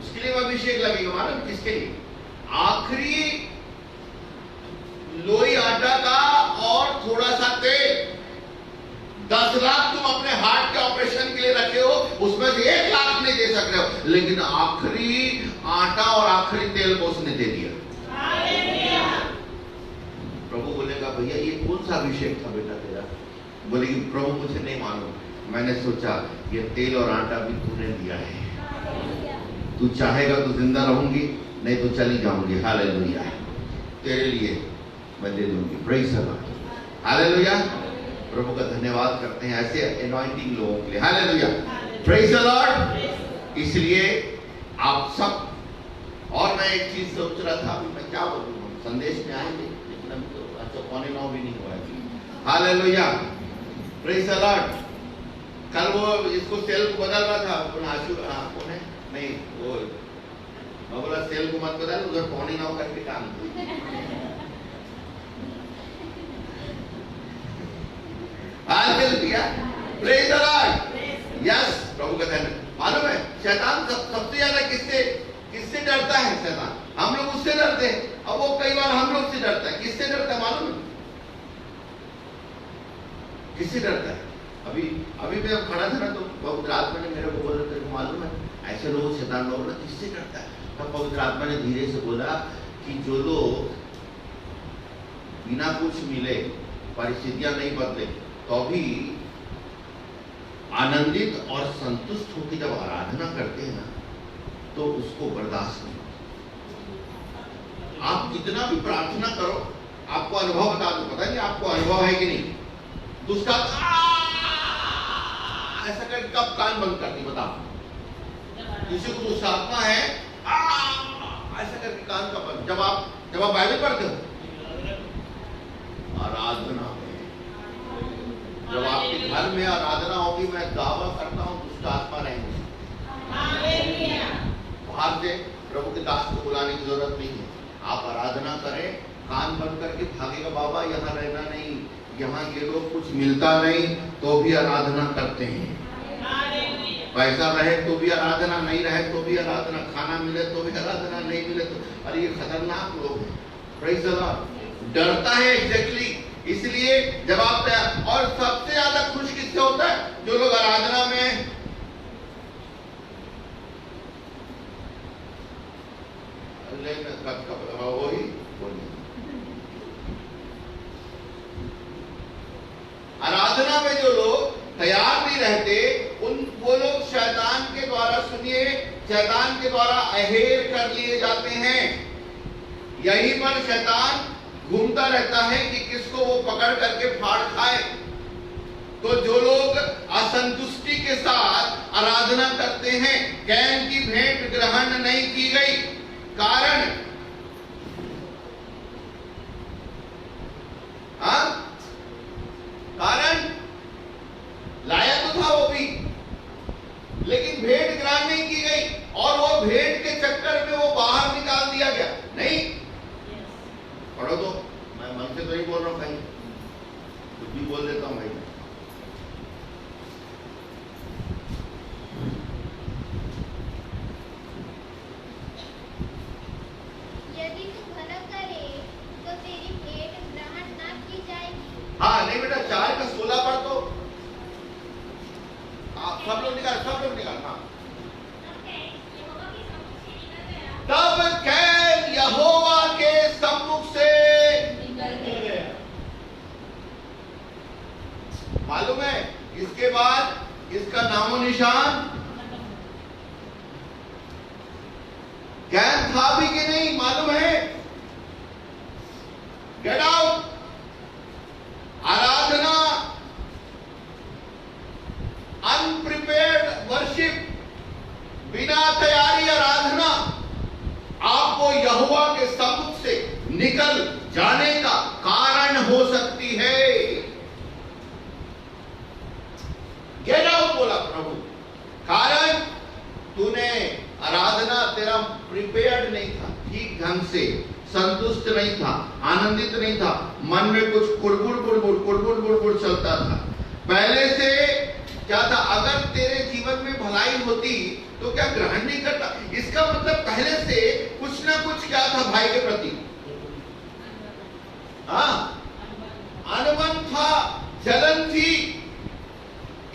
उसके लिए अभिषेक लगेगा। मालूम किसके लिए? आखिरी लोई आटा का और थोड़ा सा तेल, 10 लाख तुम अपने हार्ट के ऑपरेशन के लिए रखे हो, उसमें से 1 लाख नहीं दे सक रहे हो, लेकिन आखिरी आटा और आखिरी तेल को उसने दे दिया। प्रभु बोलेगा भैया ये कौन सा अभिषेक था बेटा तेरा? बोलेगी प्रभु मुझे नहीं मालूम, मैंने सोचा ये तेल और आटा भी तूने दिया है, तू चाहेगा तो जिंदा रहूंगी, नहीं तो चली जाऊंगी। हालेलुया, तेरे लिए मैं दे दूंगी। Praise the Lord, hallelujah. प्रभु का धन्यवाद करते हैं ऐसे अनॉइंटिंग लोगों के लिए। Hallelujah, praise the Lord. इसलिए आप सब, और मैं एक चीज सोच रहा था, मैं क्या बोलूं, संदेश में आएंगे लेकिन हम तो अच्छा 8:45 भी नहीं हुआ है। Hallelujah, praise the Lord. कल वो इसको सेल को बदल रहा था, कौन है, नहीं वो मैं बोला सेल को मत बदल, उधर 8:45 करके काम। Hallelujah, praise the Lord. Yes, प्रभु का धन्यवाद। मालूम है शैतान सबसे ज्यादा किससे डरता है? शैतान, हम लोग उससे डरते हैं, और वो कई बार हम लोग से डरता है। किससे डरता है मालूम है? किससे डरता है? अभी मैं खड़ा था ना, तो पवित्र आत्मा ने मेरे को बोला, तेरे को मालूम है ऐसे लोग, शैतान लोग ना किससे डरता है? तब पवित्र आत्मा ने धीरे से बोला कि जो लोग बिना कुछ मिले, परिस्थितियां नहीं बदले, तो भी आनंदित और संतुष्ट होकर जब आराधना करते हैं ना, तो उसको बर्दाश्त नहीं। आप कितना भी प्रार्थना करो, आपको अनुभव बता दो, पता नहीं आपको अनुभव है कि नहीं, दुष्ट ऐसा करके कब कान बंद करती बताओ? किसी को दुष्ट आत्मा है ऐसा करके कान का बंद। जब आप बाइबल पढ़ते हो, आराधना में, जब आपके घर में आराधना होगी, मैं दावा करता हूं दुष्ट आत्मा रहेंगे। बाहर से प्रभु के दास को बुलाने की जरूरत नहीं है। आप आराधना करें, कान बंद करके भागेगा, बाबा यहाँ रहना नहीं, यहाँ ये लोग कुछ मिलता नहीं तो भी आराधना करते हैं, पैसा रहे तो भी आराधना, नहीं रहे तो भी आराधना, खाना मिले तो भी आराधना, नहीं मिले तो। अरे ये खतरनाक लोग हैं। Praise the Lord. डरता है एग्जैक्टली, इसलिए जब आप, और सबसे ज्यादा खुश किससे होता है? जो लोग आराधना में वही आराधना में जो लोग तैयार नहीं रहते, वो लोग शैतान के द्वारा, सुनिए, शैतान के द्वारा अहेर कर लिए जाते हैं। यहीं पर शैतान घूमता रहता है कि किसको वो पकड़ करके फाड़ खाए। तो जो लोग असंतुष्टि के साथ आराधना करते हैं, कैन की भेंट ग्रहण नहीं की गई, कारण कारण लाया तो था वो भी, लेकिन भेंट ग्रहण नहीं की गई, और वो भेंट के चक्कर में वो बाहर निकाल दिया गया। नहीं पढ़ो तो, मैं मन से तो नहीं बोल रहा हूं भाई, कुछ भी बोल देता हूं भाई। यदि तू भला करे तो तेरी भेंट ग्रहण न की जाएगी। हाँ नहीं बेटा, 4 का 16 पढ़ तो, आप सब लोग निकाल, हाँ। तब कैन यहोवा के सम्मुख से निकल गया। मालूम है इसके बाद इसका नामो निशान कैन था भी कि नहीं मालूम है। Get out. आराधना, अनप्रिपेयर्ड वर्शिप, बिना तैयारी आराधना आपको यहोवा के सम्मुख से निकल जाने का कारण हो सकती है। गेट आउट बोला प्रभु, कारण तूने आराधना, तेरा प्रिपेयर्ड नहीं था, ठीक ढंग से संतुष्ट नहीं था, आनंदित नहीं था, मन में कुछ कुड़बुड़ चलता था। पहले से क्या था, अगर तेरे जीवन में भलाई होती तो क्या ग्रहण नहीं करता? इसका मतलब पहले से कुछ ना कुछ क्या था भाई के प्रति? हाँ, अनबन था, जलन थी,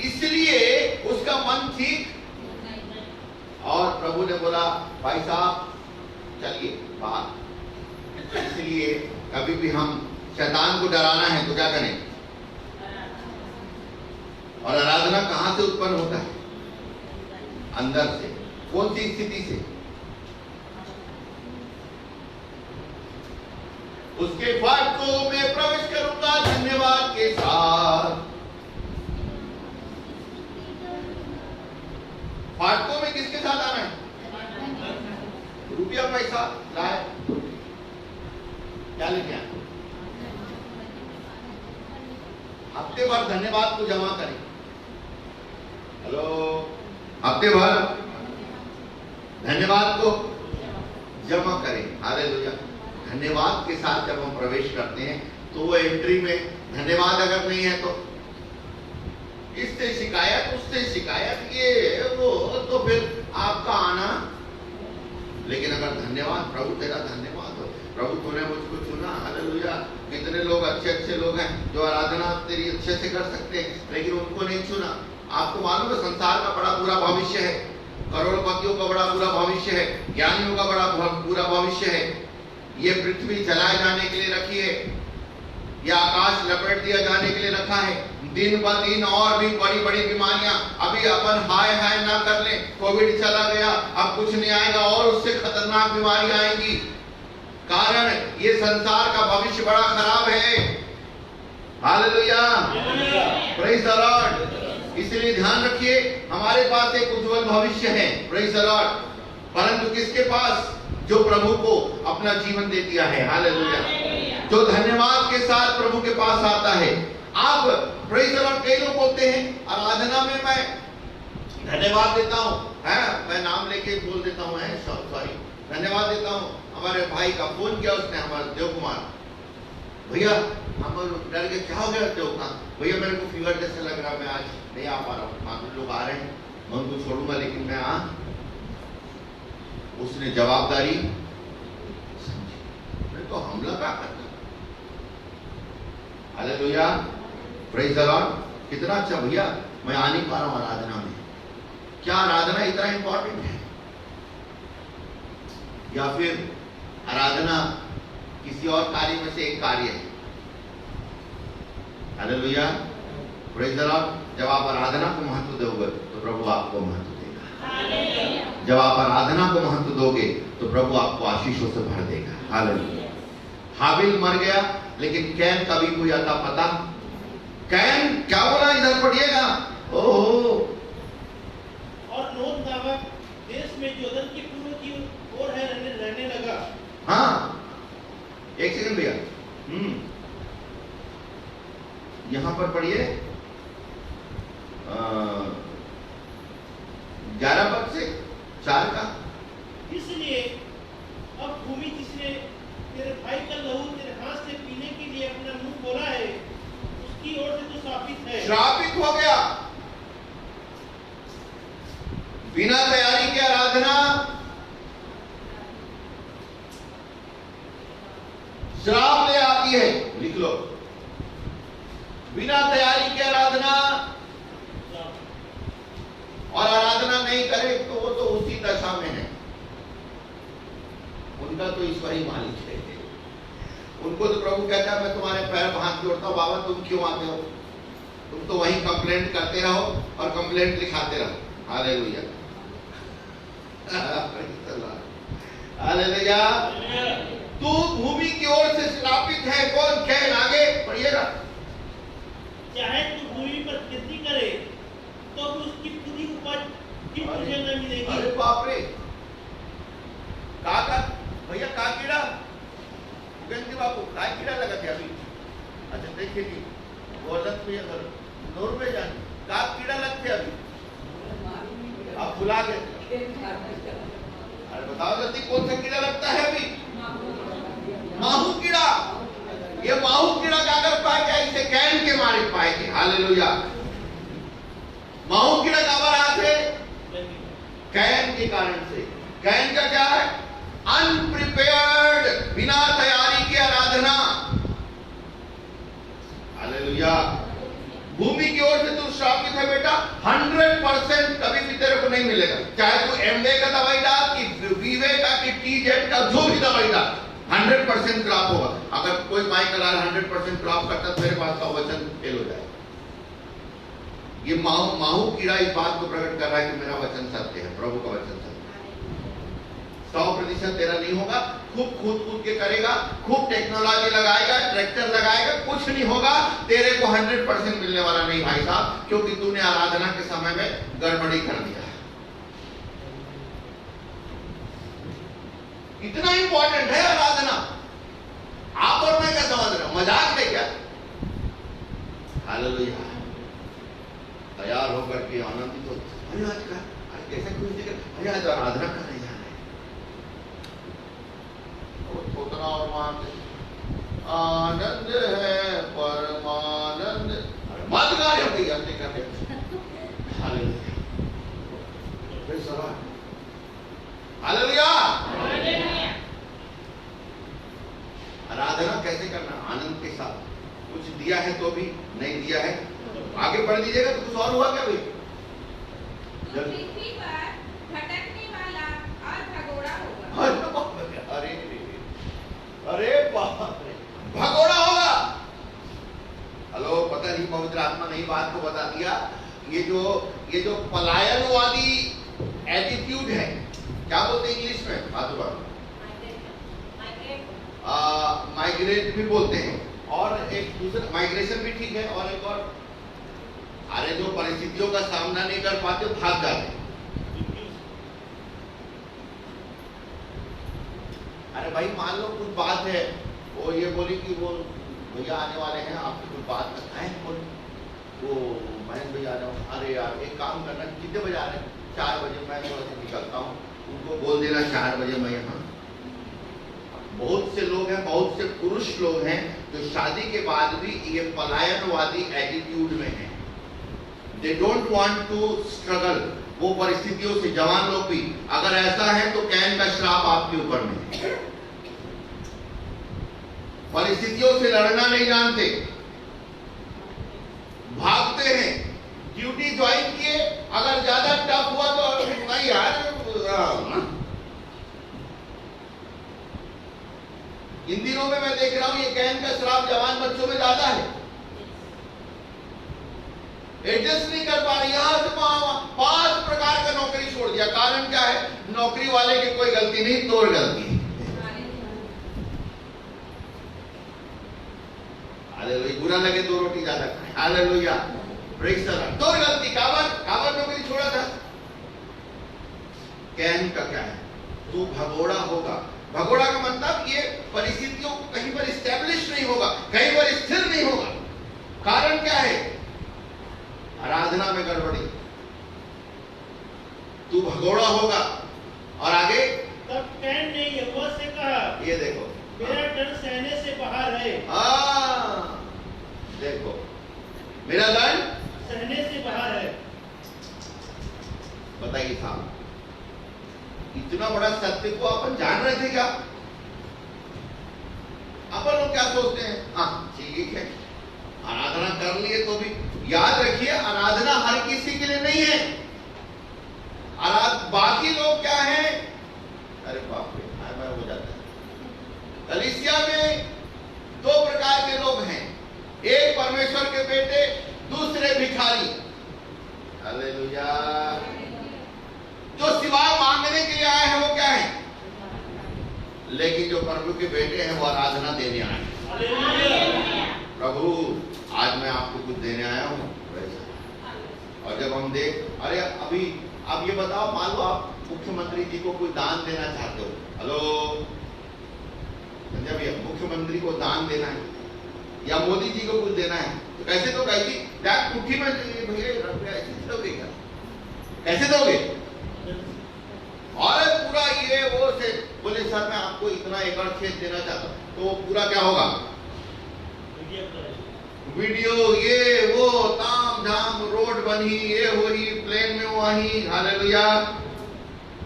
इसलिए उसका मन ठीक। और प्रभु ने बोला भाई साहब चलिए बाहर। इसलिए कभी भी हम शैतान को डराना है तो क्या करें? और आराधना कहां से उत्पन्न होता है? अंदर से। कौन सी स्थिति से? उसके फाटकों में प्रवेश करूंगा धन्यवाद के साथ। फाटकों में किसके साथ आना है? रुपया पैसा लाए, क्या लेके आए? हफ्ते भर धन्यवाद को जमा करें। हेलो, हफ्ते भर धन्यवाद को जमा करें। हालेलुया। धन्यवाद के साथ जब हम प्रवेश करते हैं तो वो एंट्री में धन्यवाद अगर नहीं है तो इससे शिकायत, उससे शिकायत, ये वो, तो फिर आपका आना। लेकिन अगर धन्यवाद, प्रभु तेरा धन्यवाद हो, प्रभु तूने मुझको चुना। हालेलुया। कितने लोग अच्छे अच्छे लोग हैं जो आराधना तेरी अच्छे से कर सकते हैं, लेकिन उनको नहीं चुना। आपको मालूम है संसार का बड़ा बुरा भविष्य है, करोड़पतियों का बड़ा बुरा भविष्य है, ज्ञानियों का बड़ा बुरा भविष्य है। ये पृथ्वी जलाए जाने के लिए रखी है, यह आकाश लपेट दिया जाने के लिए रखा है। दिन ब दिन और भी बड़ी बड़ी बीमारियां। अभी अपन हाय हाय ना कर ले, कोविड चला गया, अब कुछ नहीं आएगा, और उससे खतरनाक बीमारियां आएंगी। कारण ये संसार का भविष्य बड़ा खराब है। Hallelujah, praise the Lord. इसलिए ध्यान रखिए, हमारे पास एक उज्जवल भविष्य है, प्रेज द लॉर्ड। परंतु किसके पास? जो प्रभु को अपना जीवन दे दिया है। हालेलुया। जो धन्यवाद के साथ प्रभु के पास आता है। आप प्रेज द लॉर्ड, कई लोग बोलते हैं आराधना में मैं धन्यवाद देता हूं, है, मैं नाम लेके बोल देता हूं, है, सॉरी, धन्यवाद देता हूं। हमारे भाई का फोन किया उसने, हमारे देव कुमार भैया, हम डर के, क्या हो गया देव का? भैया मेरे को फीवर जैसे लग रहा, मैं आज नहीं आ पा रहा हूँ, माधुर लोग आ रहे हैं, मैं उनको छोड़ूंगा लेकिन मैं आ। उसने जवाबदारी समझी, मैं तो हमला क्या करता। Hallelujah, praise the Lord. कितना अच्छा भैया, मैं आ नहीं पा रहा हूं आराधना में। क्या आराधना इतना इंपॉर्टेंट है? या फिर आराधना किसी और कार्य में से एक कार्य है? Hallelujah, praise the Lord. जब आप आराधना को महत्व दोगे तो प्रभु आपको महत्व देगा। जब आप आराधना को महत्व दोगे तो प्रभु आपको आशीषों से भर देगा। हालेलुया। हाबिल मर गया, लेकिन कैन कभी कोई आता पता? कैन क्या बोला? इधर पढ़िएगा। ओहो। और नोट नामक देश में जोर्दन की पूर्व की ओर है रहने लगा। हाँ, एक सेकंड भैया, यहां पर पढ़िए 11 पद से 4 का। इसलिए अब भूमि जिसने तेरे भाई का लहू तेरे हाथ से पीने के लिए अपना मुंह खोला है, उसकी ओर से तो श्रापित है। श्रापित हो गया। बिना तैयारी के आराधना श्राप ले आती है। लिख लो, बिना तैयारी के आराधना, और आराधना नहीं करे तो वो तो उसी दशा में है। उनका तो ईश्वर ही मालिक है। उनको तो प्रभु कहता है मैं तुम्हारे पैर पर हाथ जोड़ता हूं, बाबा तुम क्यों आते हो? तुम तो वही कंप्लेंट करते रहो और कंप्लेंट लिखाते रहो। Hallelujah, hallelujah. तू भूमि की ओर से श्रापित है। कौन? कैन। आगे पढ़िएगा। चाहे तू भूमि पर खेती करे तो भी उसकी पूरी उपज भी तुझे न मिलेगी। अरे बाप रे, का भैया का कीड़ा? गंज बाबू का कीड़ा लगा थे अभी? अच्छा देखिए जी, गोलत में अगर नूर में जाने का कीड़ा लगते अभी आप भुला गए। अरे बताओ जल्दी, कौन सा कीड़ा लगता है अभी? माहू कीड़ा। ये माहू कीड़ा क्या कर पाएगा? इसे कैन के मारे पाएंगे। हालेलुया। माहू कीड़ा का बार आते कैन के कारण से। कैन का क्या है? अनप्रिपेयर्ड, बिना तैयारी के आराधना। हालेलुया। भूमि की ओर से तू श्रापित है बेटा, 100% कभी भी तेरे को नहीं मिलेगा। चाहे तू एमवे का दवाई डाल कि वीवे का कि टीजेट का, जो भी दवाई डाल, 100% क्रॉप होगा। अगर कोई माई करार 100% क्रॉप करता तो मेरे पास का वचन फेल हो जाए। ये माहू कीड़ा इस बात को प्रकट कर रहा है कि मेरा वचन सत्य है, प्रभु का वचन सत्य है। 100% तेरा नहीं होगा। खूब कूद के करेगा, खूब टेक्नोलॉजी लगाएगा, ट्रैक्टर लगाएगा, कुछ नहीं होगा। तेरे को 100% मिलने वाला नहीं भाई साहब, क्योंकि तूने आराधना के समय में गड़बड़ी कर दिया। इतना इंपॉर्टेंट है आराधना। आप और मैं क्या समझ रहा हूं? मजाक है क्या? हालेलुया। तैयार होकर के आनंदित हो, अरे आज का कैसे कुछ दिखे, अरे आज आराधना करने जाना है। उतना और मान आनंद है परमानंद, मत गा रहे हो भैया अपने करते। हालेलुया। हालेलुया। आराधना कैसे करना? आनंद के साथ। कुछ दिया है तो भी, नहीं दिया है आगे बढ़ दीजिएगा तो कुछ और हुआ क्या भाई? पृथ्वी पर भटकने वाला और भगोड़ा होगा। अरे बाप रे, भगोड़ा होगा। हेलो, पता नहीं पवित्र आत्मा ने बात को बता दिया। ये जो पलायनवादी एटीट्यूड है, क्या बोलते हैं इंग्लिश में? माइग्रेट भी बोलते हैं, और एक दूसरा माइग्रेशन भी ठीक है, और एक और, अरे जो परिस्थितियों का सामना नहीं कर पाते भाग जाते। अरे भाई मान लो कुछ बात है, वो ये बोली कि वो भैया आने वाले हैं, आपकी कुछ बात बताएं। वो बहन भैया आ रहा हूँ, अरे यार एक काम करना, कितने बजे आ रहे हैं? 4 बजे मैं थोड़ा सा निकलता हूँ, उनको बोल देना 4 बजे मैं यहाँ। बहुत से लोग हैं, बहुत से पुरुष लोग हैं जो शादी के बाद भी ये पलायनवादी एटीट्यूड में हैं। They don't want to struggle वो परिस्थितियों से। जवान लोग भी अगर ऐसा है तो कैन का श्राप आपके ऊपर में है। परिस्थितियों से लड़ना नहीं जानते, भागते हैं। ड्यूटी ज्वाइन किए, अगर ज्यादा टफ हुआ तो नहीं यार। इन दिनों में मैं देख रहा हूं ये कैन का श्राप जवान बच्चों में ज्यादा है। एडजस्ट नहीं कर पा रही, यहां से 5 प्रकार का नौकरी छोड़ दिया। कारण क्या है? नौकरी वाले की कोई गलती नहीं, तोर गलती है। हालेलुया। बुरा लगे 2 रोटी ज्यादा खाए। हालेलुया। Praise the Lord. तोर गलती, काबर नौकरी छोड़ा था। कैन का क्या है? तू भगोड़ा होगा। भगोड़ा का मतलब ये परिस्थितियों को कहीं पर स्टैब्लिश नहीं होगा, कहीं पर स्थिर नहीं होगा। कारण क्या है? आराधना में गड़बड़ी। तू भगोड़ा होगा। और आगे, तब कैन ने यहोवा से कहा, ये देखो, मेरा डर सहने से बाहर है। देखो, मेरा डर सहने से बाहर है। बताइए साहब, इतना बड़ा सत्य को अपन जान रहे थे क्या? अपन लोग क्या सोचते हैं? हाँ ठीक है, आराधना कर लिए तो भी। याद रखिए, आराधना हर किसी के लिए नहीं है। बाकी लोग क्या हैं? अरे बाप रे, मैं हो जाता है। कलीसिया में 2 प्रकार के लोग हैं, एक परमेश्वर के बेटे, दूसरे भिखारी। हालेलुया। जो सिवाय मांगने के लिए आए हैं वो क्या है? लेकिन जो प्रभु के बेटे हैं वो आराधना देने आए हैं। प्रभु आज मैं आपको कुछ देने आया हूँ। और जब हम अरे अभी आप ये बताओ, मान लो आप मुख्यमंत्री जी को कोई दान देना चाहते हो। हेलो संजय भैया, मुख्यमंत्री को दान देना है या मोदी जी को कुछ देना है, तो कैसे दो? बैग मुट्ठी में भैया ऐसे दोगे क्या? कैसे दोगे? और पूरा ये वो से बोले सर मैं आपको इतना एकड़ खेत देना चाहता हूँ, तो पूरा क्या होगा? वीडियो ये वो ताम झाम, रोड बनी, ये हुई, प्लेन में वही। हालेलुया।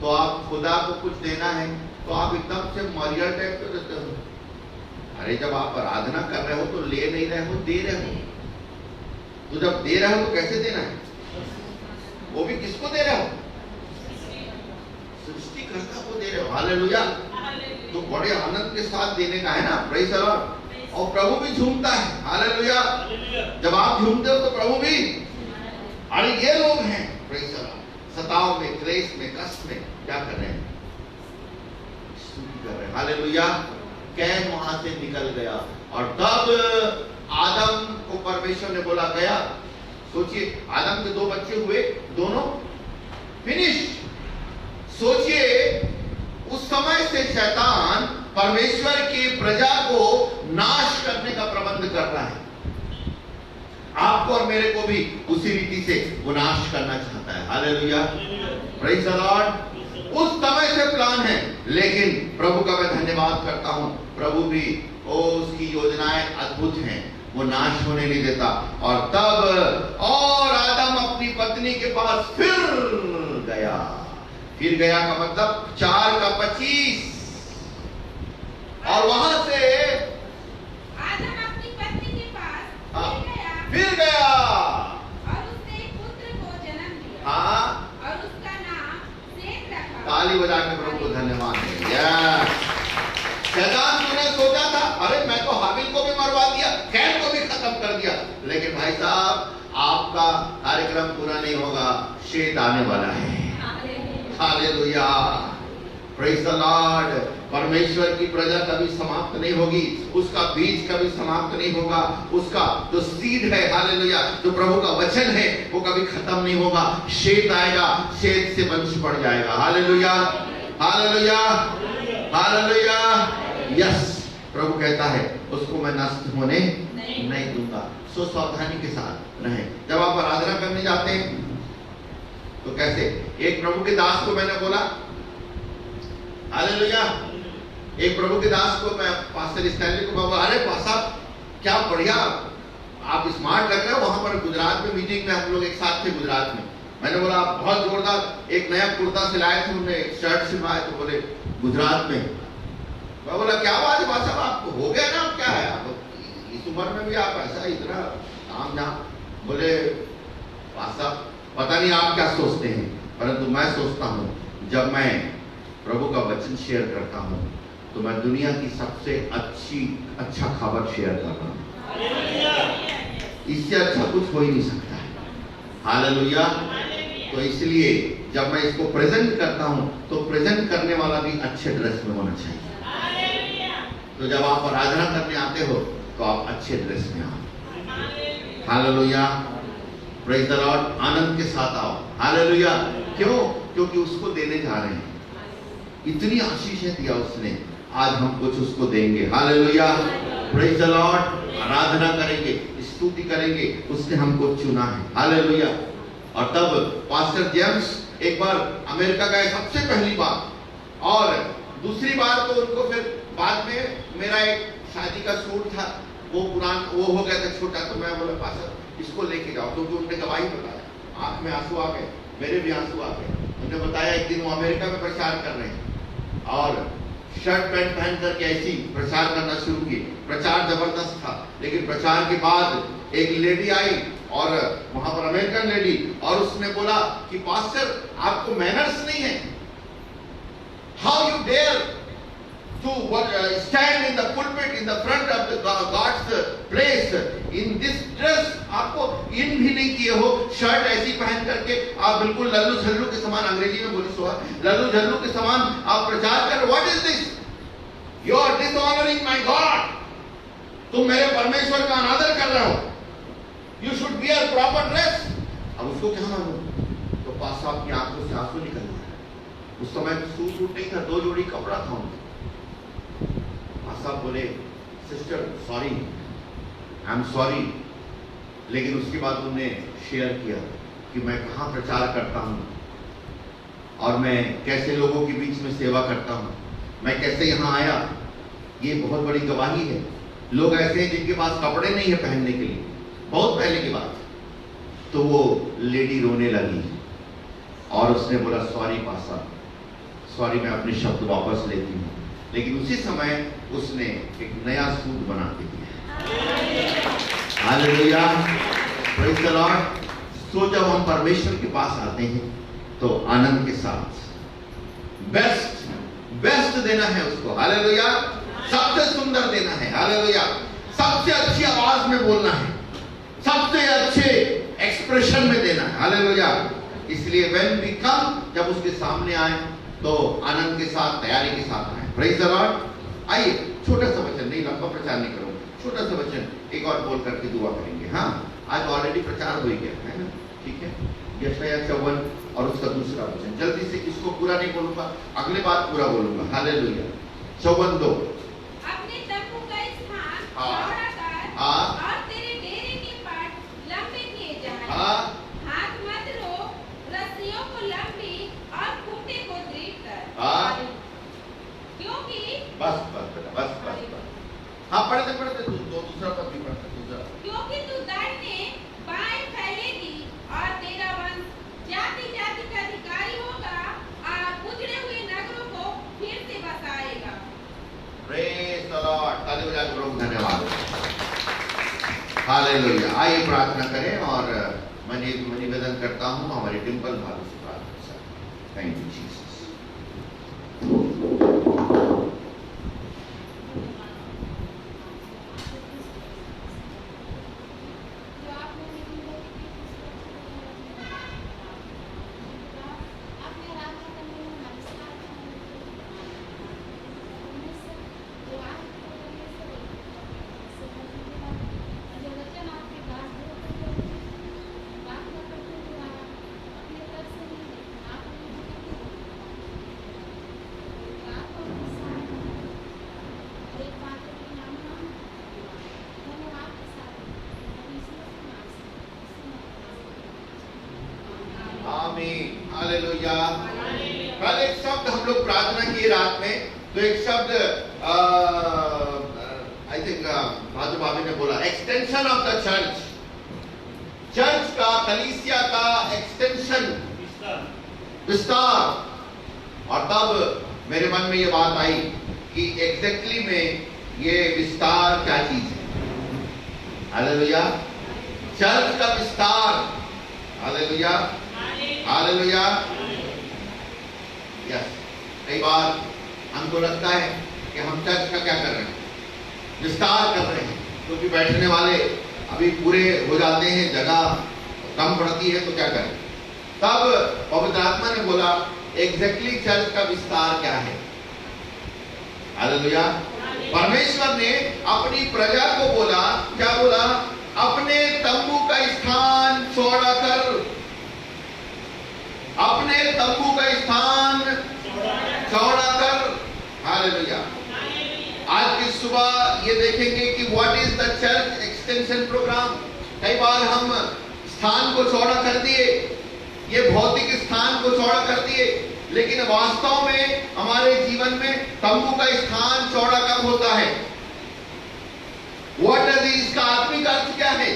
तो आप खुदा को कुछ देना है तो आप एकदम से मरियल टाइप पे देते हो। अरे जब आप आराधना कर रहे हो तो ले नहीं रहे हो, दे रहे हो। तो जब दे रहे हो तो कैसे देना है? वो भी किसको दे रहे हो? सृष्टिकर्ता को दे रहे हो। हालेलुया। तो बड़े आनंद के साथ देने का है ना, प्रेज़ द लॉर्ड। और प्रभु भी झूमता है। हालेलुया। जब आप झूमते हो तो प्रभु भी। अरे ये लोग हैं प्रेज़ द लॉर्ड, सताव में, क्लेश में, कष्ट में क्या कर रहे हैं? स्तुति कर रहे हैं। हालेलुया। कैन वहां से निकल गया और तब आदम को परमेश्वर ने बोला गया। सोचिए, आदम के 2 बच्चे हुए, दोनों फिनिश। सोचिए, उस समय से शैतान परमेश्वर की प्रजा को नाश करने का प्रबंध कर रहा है। आपको और मेरे को भी उसी रीति से वो नाश करना चाहता है। Hallelujah, praise the Lord. उस समय से प्लान है, लेकिन प्रभु का मैं धन्यवाद करता हूं, प्रभु भी उसकी योजनाएं अद्भुत हैं, वो नाश होने नहीं देता। और तब और आदम अपनी पत्नी के पास फिर गया। फिर गया का मतलब 4 का 25। और वहां से आदम अपनी पत्नी के पास फिर गया और उसने एक पुत्र को जन्म दिया। हाँ, और उसका नाम सेत रखा। ताली बजा के प्रभु को धन्यवाद दें। शैतान तूने सोचा था, अरे मैं तो हाबिल को भी मरवा दिया, कैन को भी खत्म कर दिया, लेकिन भाई साहब आपका कार्यक्रम पूरा नहीं होगा, शेत आने वाला है। Hallelujah, praise the Lord. परमेश्वर की प्रजा कभी समाप्त नहीं होगी, उसका बीज कभी समाप्त नहीं होगा, उसका जो सीड है, हालेलुया, जो प्रभु का वचन है, वो कभी खत्म नहीं होगा। शेत आएगा, शेत से वंश बढ़ जाएगा। Hallelujah, hallelujah, hallelujah. यस, प्रभु कहता है उसको मैं नष्ट होने नहीं दूंगा। सो सावधानी के साथ रहें। जब आप आराधना करने जाते हैं तो कैसे? एक प्रभु के दास को मैंने बोला, हालेलुया, एक प्रभु के दास को मैं पास्टर स्टैनली को बोला, अरे पास्टर क्या बढ़िया आप स्मार्ट लग रहे हो। वहां पर गुजरात में मीटिंग में हम लोग एक साथ थे गुजरात में। मैंने बोला आप बहुत जोरदार एक नया कुर्ता सिलाए थे, उन्होंने एक शर्ट सिलवाए, तो बोले गुजरात में। मैं बोला क्या बात है पास्टर, आपको हो गया ना, क्या है आप इस उम्र में भी आप ऐसा इतना काम धाम। बोले पास्टर पता नहीं आप क्या सोचते हैं, परंतु मैं सोचता हूँ जब मैं प्रभु का वचन शेयर करता हूँ तो मैं दुनिया की सबसे अच्छा खबर शेयर कर रहा हूँ। इससे अच्छा कुछ हो ही नहीं सकता है। हालेलुया। तो इसलिए जब मैं इसको प्रेजेंट करता हूँ तो प्रेजेंट करने वाला भी अच्छे ड्रेस में होना चाहिए। तो जब आप आराधना करने आते हो तो आप अच्छे ड्रेस में आओ। Hallelujah, praise the Lord. आनंद के साथ आओ। हालेलुया। क्यों? क्योंकि उसको देने जा रहे हैं। इतनी आशीषें दिया उसने, आज हम कुछ उसको देंगे। Hallelujah, praise the Lord. आराधना करेंगे, स्तुति करेंगे, उसने हमको चुना है। हालेलुया। और तब पास्टर जेम्स एक बार अमेरिका गए सबसे पहली बार, और दूसरी बार तो उनको फिर बाद में मेरा एक शादी का सूट था, वो हो गया था छोटा, तो मैं बोला पास्टर इसको लेके जाओ, क्योंकि उन्होंने गवाही बताया, आंख में आंसू आ गए, मेरे भी आंसू आ गए। उन्होंने बताया एक दिन वो अमेरिका में प्रचार कर रहे हैं और शर्ट पैंट पहन करके ऐसी प्रचार करना शुरू किए। प्रचार जबरदस्त था, लेकिन प्रचार के बाद एक लेडी आई, और वहां पर अमेरिकन लेडी, और उसने बोला कि पास्टर आपको मैनर्स नहीं है, how you dare to stand in the pulpit in the front of the God's place in this dress। आपको इन भी नहीं किए हो, शर्ट ऐसी पहन करके आप बिल्कुल लल्लू झल्लू के समान, अंग्रेजी में बोली सोहा, लल्लू झल्लू के समान आप प्रचार कर। What is this? You are dishonoring my God. तुम मेरे परमेश्वर का अनादर कर रहे हो। You should wear proper dress. अब उसको क्या मालूम, तो पास साहब की आंखों से आंसू निकल गया। उस समय सूट नहीं था, 2 जोड़ी कपड़ा था उनका। साहब बोले sister sorry, I am sorry. लेकिन उसके बाद उन्होंने शेयर किया कि मैं कहाँ प्रचार करता हूँ और मैं कैसे लोगों के बीच में सेवा करता हूँ, मैं कैसे यहाँ आया। ये बहुत बड़ी गवाही है। लोग ऐसे हैं जिनके पास कपड़े नहीं है पहनने के लिए, बहुत पहले की बात। तो वो लेडी रोने लगी और उसने बोला सॉरी पासा, सॉरी मैं अपने शब्द वापस लेती हूँ, लेकिन उसी समय उसने एक नया सूट बना के दिया। Hallelujah, praise the Lord. तो जब हम परमेश्वर के पास आते हैं तो आनंद के साथ बेस्ट देना है उसको। हालेलुया, सबसे सुंदर देना है। हालेलुया, सबसे अच्छी आवाज में बोलना है, सबसे अच्छे एक्सप्रेशन में देना है। हालेलुया, इसलिए व्हेन वी कम, जब उसके सामने आए तो आनंद के साथ, तैयारी के साथ आए। Praise the Lord. आइए छोटा सा वचन, नहीं लंबा प्रचार नहीं करूंगा, छोटा सा वचन एक और बोल करके दुआ करेंगे। हाँ, आज ऑलरेडी प्रचार हो गया है ना, ठीक है। यशायाह 54 और उसका दूसरा वचन, जल्दी से इसको पूरा नहीं बोलूंगा, अगले बात पूरा बोलूंगा। हालेलुया, 54:2। अपने तंबू का स्थान हाँ। चौड़ा कर हाँ। और तेरे डेरे के पट लंबे किए जाएं। हाँ। हाथ मत रोक, रस्सियों को लंबी और खूंटे को दृढ़ कर। हाँ। क्योंकि बस बेटा, बस। हाँ, पढ़ते तू दूसरा पद भी पढ़ते, दूसरा। क्योंकि तू दाहिने बाएं फैलेगी और तेरा वंश जाति-जाति का अधिकारी होगा और उजड़े हुए नगरों को फिर से बसाएगा। Praise the Lord. ताली बजा के प्रभु को धन्यवाद। हालेलुया। आइए प्रार्थना करें और मैं निवेदन करता हूं हमारे डिम्पल भाभी से प्रार्थना करें। Thank you Jesus. जो आपने मेरी आपने आराधना करने में हमारे साथ जो आज जो वचन आपके बात न करते हुए अपने तरफ से नहीं, आपने आपको एक बात के नाम धन्यवाद के साथ आमीन। हालेलुया। कल एक शब्द हम लोग प्रार्थना की रात में, तो एक शब्द आई थिंक भाजू भाभी ने बोला, extension of the church. Church का, कलीसिया का एक्सटेंशन, विस्तार। और तब मेरे मन में ये बात आई कि एग्जैक्टली में ये विस्तार क्या चीज है। हालेलुया, चर्च का विस्तार। Hallelujah, hallelujah. यस, कई बार हमको लगता है कि हम चर्च का क्या कर रहे हैं, विस्तार कर रहे हैं, क्योंकि बैठने वाले अभी पूरे हो जाते हैं, जगह कम पड़ती है, तो क्या करें। तब पवित्र आत्मा ने बोला एग्जैक्टली चर्च का विस्तार क्या है। हालेलुया। परमेश्वर ने अपनी प्रजा को बोला, क्या बोला, अपने तंबू का स्थान चौड़ा कर, अपने तंबू का स्थान चौड़ा कर। हालेलुया। आज की सुबह ये देखेंगे कि what is the church extension program. कई बार हम स्थान को चौड़ा कर दिए, ये भौतिक स्थान को चौड़ा कर दिए, लेकिन वास्तव में हमारे जीवन में तंबू का स्थान चौड़ा कब होता है। व्हाट इज, इसका आत्मिक अर्थ क्या है,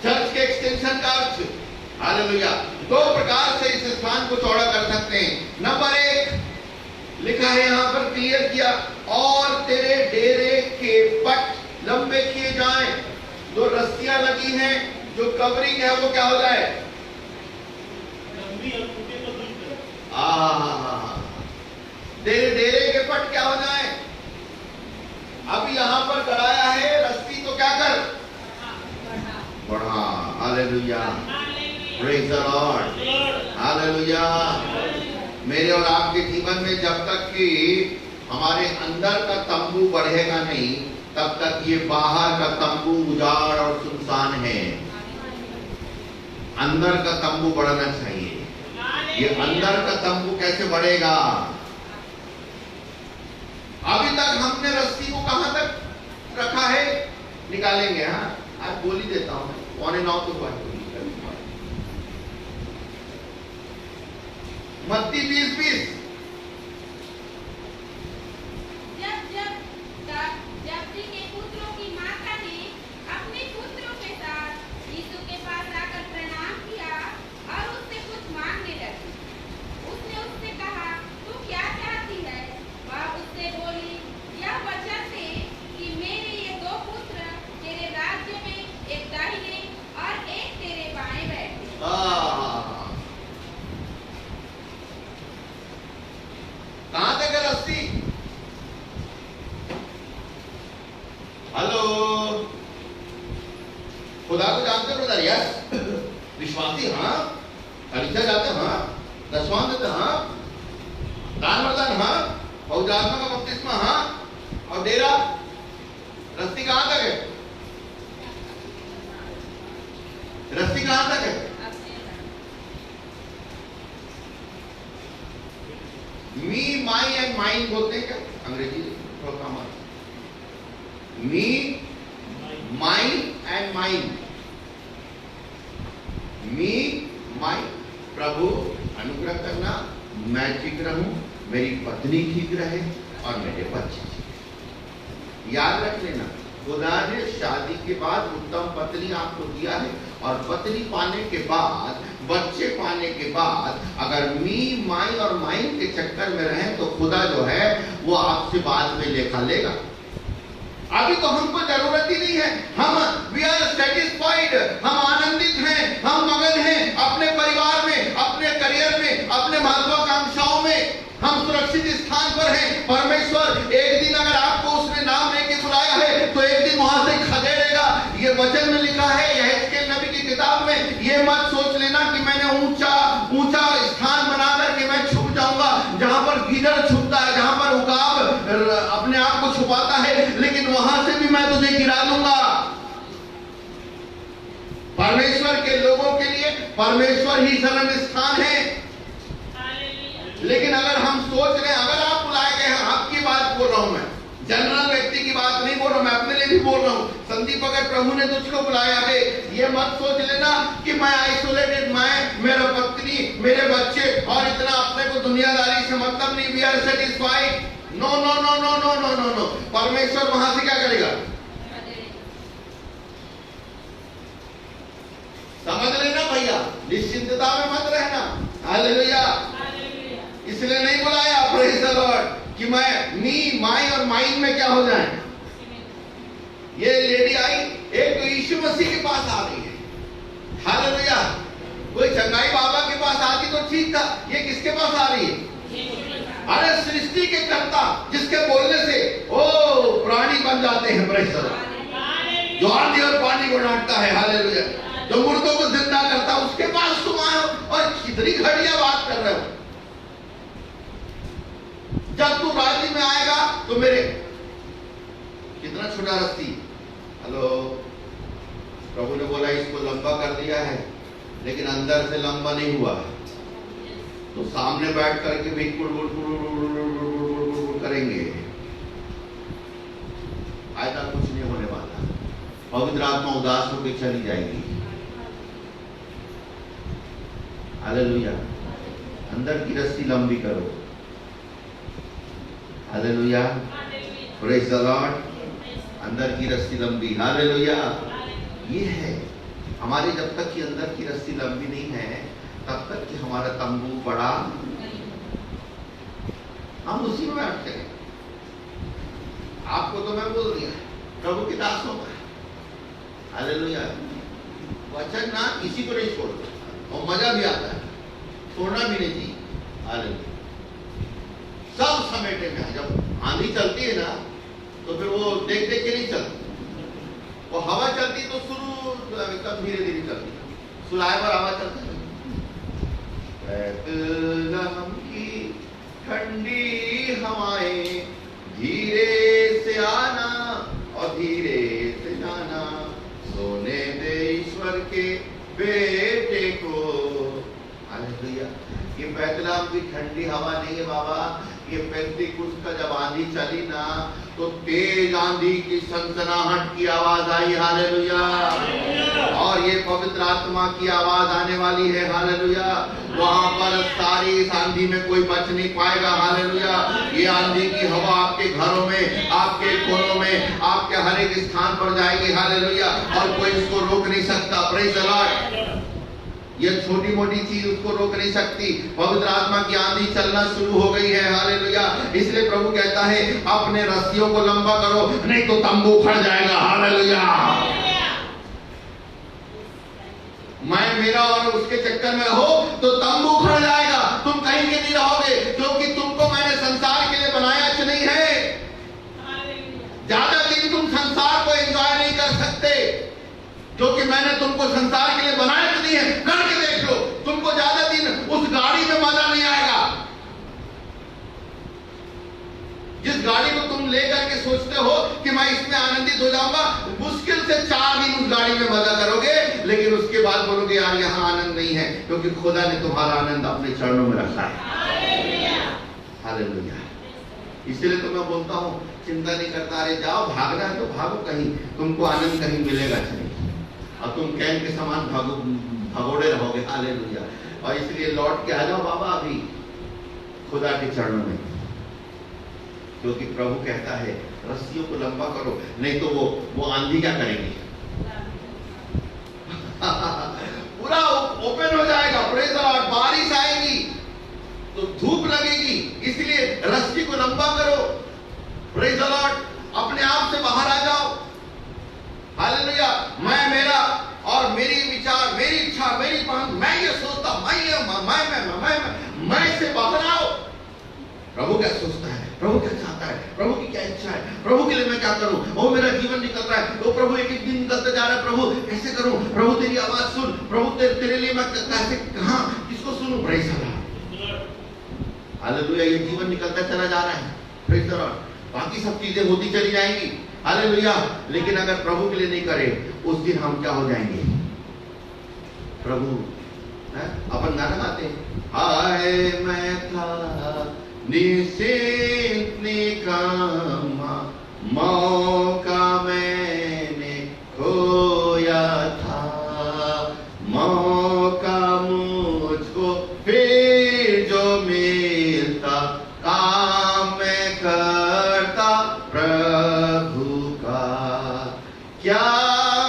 चर्च के एक्सटेंशन का अर्थ। हालेलुया। दो प्रकार से इस स्थान को चौड़ा कर सकते हैं। नंबर 1 लिखा है यहां पर, क्लियर किया, और तेरे डेरे के पट लंबे किए जाएं। जो रस्सियां लगी हैं, जो कवरिंग है, वो क्या हो जाए, तेरे डेरे के पट क्या हो जाए। अब यहां पर गड़ाया है रस्सी, तो क्या कर, बढ़ा। Hallelujah, praise the Lord. Hallelujah. मेरे और आपके जीवन में जब तक कि हमारे अंदर का तंबू बढ़ेगा नहीं, तब तक ये बाहर का तंबू उजाड़ और सुनसान है। अंदर का तंबू बढ़ना चाहिए। ये अंदर का तंबू कैसे बढ़ेगा। अभी तक हमने रस्सी को कहां तक रखा है, निकालेंगे। हाँ, आज बोल ही देता हूं, 8:45 तो बात। मत्ती 20:20। जब्दी के पुत्रों की माता ने अपने पुत्रों के साथ यीशु के पास आकर प्रणाम किया और उससे कुछ मांगने लगी। उसने उससे कहा, खुदा को जानते हो ब्रदर? यस। विश्वासी? हाँ। कलीसिया जाते? हाँ। दसवां देते? हाँ। दान वरदान? हाँ। पवित्र आत्मा का बपतिस्मा? हाँ। और डेरा रस्सी कहां तक है? रस्सी कहां तक है? मी, माई एंड माइन बोलते हैं क्या अंग्रेजी? Me, mine and mine. Me, mine, प्रभु अनुग्रह करना, मैं ठीक रहूं, मेरी पत्नी ठीक रहे और मेरे बच्चे ठीक रहे। याद रख लेना, खुदा ने शादी के बाद उत्तम पत्नी आपको दिया है, और पत्नी पाने के बाद, बच्चे पाने के बाद अगर मी, माई और माइन के चक्कर में रहें तो खुदा जो है वो आपसे बाद में लेखा लेगा। अभी तो हमको जरूरत ही नहीं है। हम वी आर सेटिस्फाइड, हम आनंदित हैं, हम मगन हैं अपने परिवार में, अपने करियर में, अपने महत्वाकांक्षाओं में। हम सुरक्षित स्थान पर हैं। परमेश्वर एक दिन अगर आपको उसने नाम लेके बुलाया है तो एक दिन वहां से खदेड़ेगा। ये वचन में लिखा है यहेजकेल नबी की किताब में। ये मत सोच लेना कि मैंने ऊंचा ऊंचा स्थान बना करके मैं छुप जाऊंगा, जहां पर गीदड़ छुपता है, जहां पर उकाब अपने आप को छुपाता है, लेकिन वहां से भी मैं तुझे गिरा दूंगा। परमेश्वर के लोगों के लिए परमेश्वर ही शरण स्थान है। लेकिन अगर हम सोच रहे हैं, अगर आप बुलाए गए हैं, आपकी बात बोल रहा हूं मैं, जनरल व्यक्ति की बात नहीं बोल रहा हूं, मैं अपने लिए भी बोल रहा हूं। संदीप, अगर प्रभु ने तुझको बुलाया है, ये मत सोच लेना कि मैं आइसोलेटेड, मैं, मेरा पत्नी, मेरे बच्चे और इतना अपने को दुनियादारी से मतलब नहीं। We are satisfied. No no no no no no no no. परमेश्वर वहां से क्या करेगा? समझ लेना भैया, निश्चिंतता में मत रहना। हालेलुया। इसलिए नहीं बुलाया, प्रेज़ द लॉर्ड, कि मैं मी, माई और माइन में क्या हो जाए। ये लेडी आई, एक तो यीशु मसीह के पास आ रही है। हालेलुया। कोई चंगाई बाबा के पास आती तो ठीक था, ये किसके पास आ रही है? अरे सृष्टि के कर्ता, जिसके बोलने से ओ प्राणी बन जाते हैं। Praise the Lord. जो आंधी और पानी को डांटता है। हालेलुया। जो मुर्दों को जिंदा करता, उसके पास तुम आए हो और कितनी घटिया बात कर रहे हो। जब तू राजी में आएगा तो मेरे, कितना छोटा रस्सी। हेलो, प्रभु ने बोला इसको लंबा कर दिया है, लेकिन अंदर से लंबा नहीं हुआ, तो सामने बैठ करके भी करेंगे, फायदा कुछ नहीं होने वाला। पवित्र आत्मा उदास होकर चली जाएगी। हालेलुया। अंदर की रस्सी लंबी करो। हालेलुया। Praise the Lord. अंदर की रस्सी लंबी। हालेलुया। ये है हमारी, जब तक कि अंदर की रस्सी लंबी नहीं है तब तक कि हमारा तंबू बड़ा, हम उसी में बैठते हैं। आपको तो मैं बोल दिया, प्रभु की दासों का। हालेलुया। वचन ना किसी को नहीं छोड़ता और मजा भी आता है, छोड़ना भी नहीं चाहिए। हालेलुया। सब समेटे में है। जब आंधी चलती है ना तो फिर वो देख देख के नहीं चलती। वो हवा चलती तो शुरू एकदम धीरे धीरे चलती, सुलाए पर हवा चलती। बैतलहम की ठंडी हवाएं धीरे से आना और धीरे से जाना, सोने दे ईश्वर के बेटे को। हालेलुया। ये बैतलहम की ठंडी हवा नहीं है बाबा, ये पेंतीकुस्त का जब आंधी चली ना तो तेज आंधी की सनसनाहट की आवाज आई। हालेलुया। और ये पवित्र आत्मा की आवाज आने वाली है। हालेलुया। वहां पर सारी इस आंधी में कोई बच नहीं पाएगा। हालेलुया। ये आंधी की हवा आपके घरों में, आपके कोनों में, आपके हर एक स्थान पर जाएगी। हालेलुया। और कोई इसको रोक नहीं सकता। Praise the Lord. ये छोटी मोटी चीज उसको रोक नहीं सकती। पवित्र आत्मा की आंधी चलना शुरू हो गई है। हालेलुया। इसलिए प्रभु कहता है अपने रस्सियों को लंबा करो, नहीं तो तंबू उखड़ जाएगा। हालेलुया। मैं, मेरा और उसके चक्कर में रहो तो तंबू उखड़ जाएगा, तुम कहीं के नहीं रहोगे, क्योंकि तुमको मैंने संसार के लिए बनाया नहीं है। ज्यादा दिन तुम संसार को एंजॉय नहीं कर सकते, जो कि मैंने तुमको संसार के लिए बनाए तो नहीं है, करके देख लो, तुमको ज्यादा दिन उस गाड़ी में मजा नहीं आएगा। जिस गाड़ी को तुम लेकर के सोचते हो कि मैं इसमें आनंदित हो जाऊंगा, मुश्किल से 4 दिन उस गाड़ी में मजा करोगे, लेकिन उसके बाद बोलोगे यार यहाँ आनंद नहीं है, क्योंकि खुदा ने तुम्हारा आनंद अपने चरणों में रखा है। हालेलुया। इसलिए तो मैं बोलता हूँ, चिंता नहीं करता, अरे जाओ, भागना है तो भागो कहीं, तुमको आनंद कहीं मिलेगा नहीं, और तुम कैन के समान भगोड़े रहोगे। हालेलुया। और इसलिए लौट के आ जाओ बाबा अभी खुदा के चरणों में, क्योंकि प्रभु कहता है रस्सियों को लंबा करो, नहीं तो वो आंधी क्या करेगी पूरा ओपन हो जाएगा। Praise the Lord. बारिश आएगी तो धूप लगेगी, इसलिए रस्सी को लंबा करो। Praise the Lord. अपने आप से बाहर आ जाओ। हालेलुया। मैं, मेरा और मेरी विचार, मेरी इच्छा, मेरी मांग, मैं ये सोचता, मैं से बाहर आओ। प्रभु क्या सोचता है, प्रभु क्या चाहता है, प्रभु की क्या इच्छा है, प्रभु के लिए मैं क्या करूं। ओ मेरा जीवन निकल रहा है, तो प्रभु एक एक दिन निकलते जा रहा है, प्रभु कैसे करूं, प्रभु तेरी आवाज सुन, प्रभु तेरे लिए मैं कैसे, कहां, किसको सुनूं। Praise the Lord. हालेलुया। ये जीवन निकलता चला जा रहा है। Praise the Lord. बाकी सब चीजें होती चली जाएंगी। हालेलुया। लेकिन अगर प्रभु के लिए नहीं करे, उस दिन हम क्या हो जाएंगे। प्रभु अपन गाना गाते हैं, हाय मैं था निश्चित निकामा, मौका मैंने खोया था, मौका मुझको फिर जो मिलता, काम मैं करता प्रभु का, क्या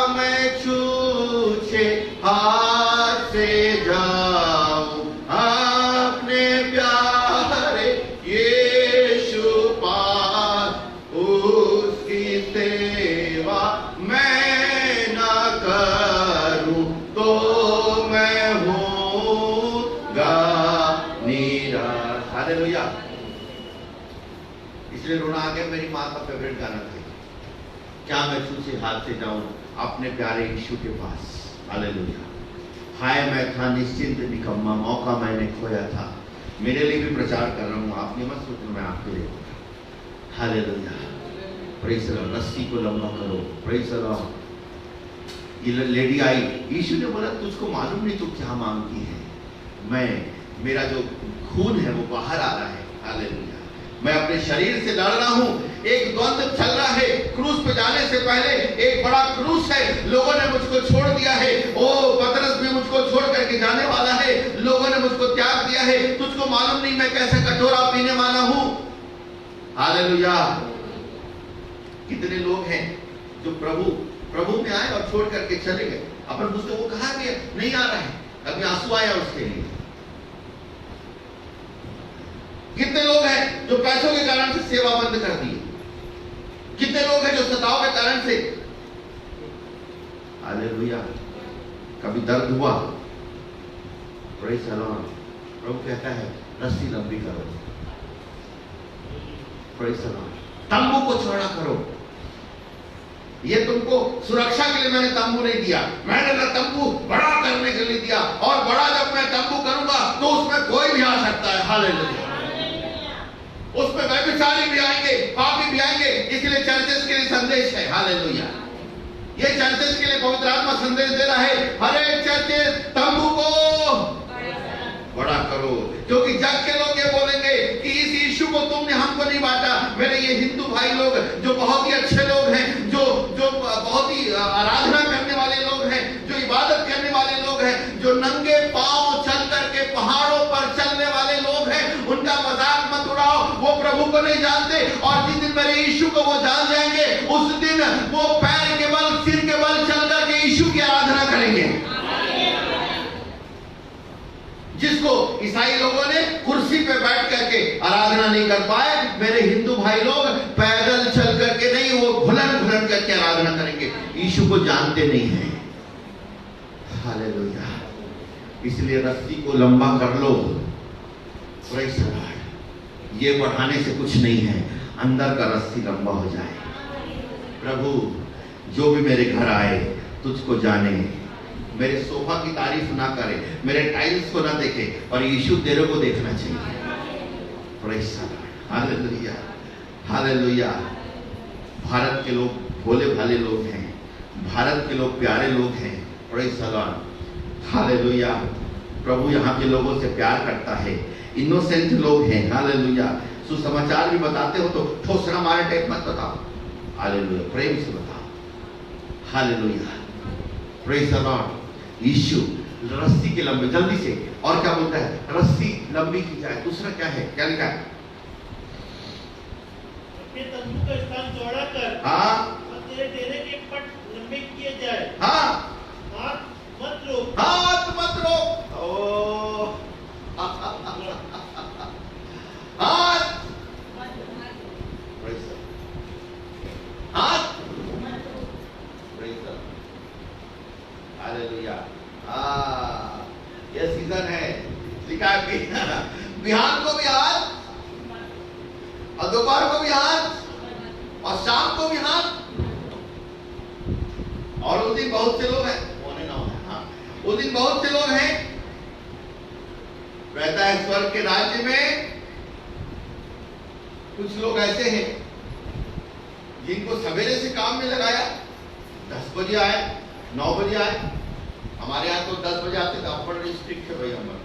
मैं छूछे हाथ से जाऊं अपने प्यारे यीशु पास, उसकी सेवा मैं न करूं तो मैं होऊंगा निराश। हालेलुया। इसलिए रोना आ गया। मेरी माँ का फेवरेट गाना था, क्या मैं छूछे हाथ से जाऊं अपने प्यारे यीशु के पास। हालेलुया। हाय मैं था निश्चिंत निकम्मा, मौका मैंने खोया था। मेरे लिए भी प्रचार कर रहा हूं, आपने मत सोचना मैं आपके लिए। हालेलुया। Praise the Lord. रस्सी को लंबा करो। Praise the Lord. ये लेडी आई, यीशु ने बोला तुझको मालूम नहीं तू क्या मांगती है, मैं, मेरा जो खून है वो बाहर आ रहा है। हालेलुया। मैं अपने शरीर से लड़ रहा हूं, एक द्वंद्व चल रहा है। क्रूस पे जाने से पहले एक बड़ा क्रूस है, लोगों ने मुझको छोड़ दिया है। ओ पतरस भी मुझको छोड़ करके जाने वाला है, लोगों ने मुझको त्याग दिया है। तुझको मालूम नहीं मैं कैसे कटोरा पीने वाला हूं। हालेलुया। कितने लोग हैं जो प्रभु में आए और छोड़ करके चले गए। अपन पूछते वो कहाँ गया, नहीं आ रहा है, कभी आंसू आया उसके लिए। कितने लोग हैं जो पैसों के कारण से सेवा बंद कर दी, कितने लोग हैं जो सताव के कारण से। हालेलुया। कभी दर्द हुआ, प्रेज़ द लॉर्ड, प्रभु कहता है रस्सी लंबी करो। Praise the Lord. तंबू को चौड़ा करो। ये तुमको सुरक्षा के लिए मैंने तंबू नहीं दिया, मैंने ना तंबू बड़ा करने के लिए दिया, और बड़ा जब मैं तंबू करूंगा तो उसमें कोई भी आ सकता है। हालेलुया। उसमें व्यभिचारी भी आएंगे, पापी भी आएंगे। इसलिए चर्चेस के लिए संदेश है। हालेलुया। ये चर्चेस के लिए पवित्र आत्मा संदेश दे रहा है, हर एक चर्चेस तंबू को बड़ा करो, क्योंकि जग के लोग ये बोलेंगे कि इस यीशु को तुमने हमको नहीं बांटा। मेरे ये हिंदू भाई लोग जो बहुत ही अच्छे लोग हैं, जो बहुत ही आराधना करने वाले लोग हैं, जो इबादत करने वाले लोग हैं, जो नंगे पांव चल करके पहाड़ों पर चलने वाले लोग हैं, उनका मजाक मत उड़ाओ। वो प्रभु को नहीं जानते, और जिस दिन मेरे यीशु को वो जान जाएंगे, उस दिन वो पैर के बल, सिर के बल चल करके यीशु की आराधना करेंगे। जिसको ईसाई लोगों ने कुर्सी पे बैठ करके आराधना नहीं कर पाए, मेरे हिंदू भाई लोग पैदल चल करके नहीं, वो घुलन करके आराधना करेंगे। यीशु को जानते नहीं है। हालेलुया। इसलिए रस्सी को लंबा कर लो। Praise the Lord. ये बढ़ाने से कुछ नहीं है, अंदर का रस्सी लंबा हो जाए। प्रभु जो भी मेरे घर आए तुझको जाने, मेरे सोफा की तारीफ ना करे, मेरे टाइल्स को ना देखे, और यीशु तेरे को देखना चाहिए। Praise the Lord, hallelujah, hallelujah. Bharat के लोग भोले भाले लोग हैं, भारत के लोग प्यारे लोग हैं। Praise the Lord, hallelujah. प्रभु यहाँ के लोगों से प्यार करता है, इनोसेंट लोग हैं। हालेलुया। सुसमाचार भी बताते हो तो ठोसरा मारे टाइप मत बताओ, हालेलुया, प्रेम से बताओ। Hallelujah, praise the Lord. यीशु रस्सी के लंबे, जल्दी से, और क्या बोलता है? रस्सी लंबी की जाए। दूसरा क्या है? क्या लिखा है? अपने तंबू का स्थान चौड़ा कर, हाँ, और तेरे डेरे के पट लंबे किए जाए। हाँ, हाथ मत रोक, हाथ मत रोक। ओ हाथ, प्रेज़ द लॉर्ड। हाथ, प्रेज़ द लॉर्ड, हालेलुया। ये सीजन है, लिखा है बिहान को भी हाथ, और दोपहर को भी हाथ, और शाम को भी हाथ। और उस दिन बहुत से लोग हैं, होने ना होने, हाँ, उस दिन बहुत से लोग हैं, रहता है स्वर्ग के राज्य में कुछ लोग ऐसे हैं जिनको सवेरे से काम में लगाया, 10 बजे आए, 9 बजे आए। हमारे यहाँ तो 10 बजे आते थे, अब बड़े स्ट्रिक्ट है भाई हमारे।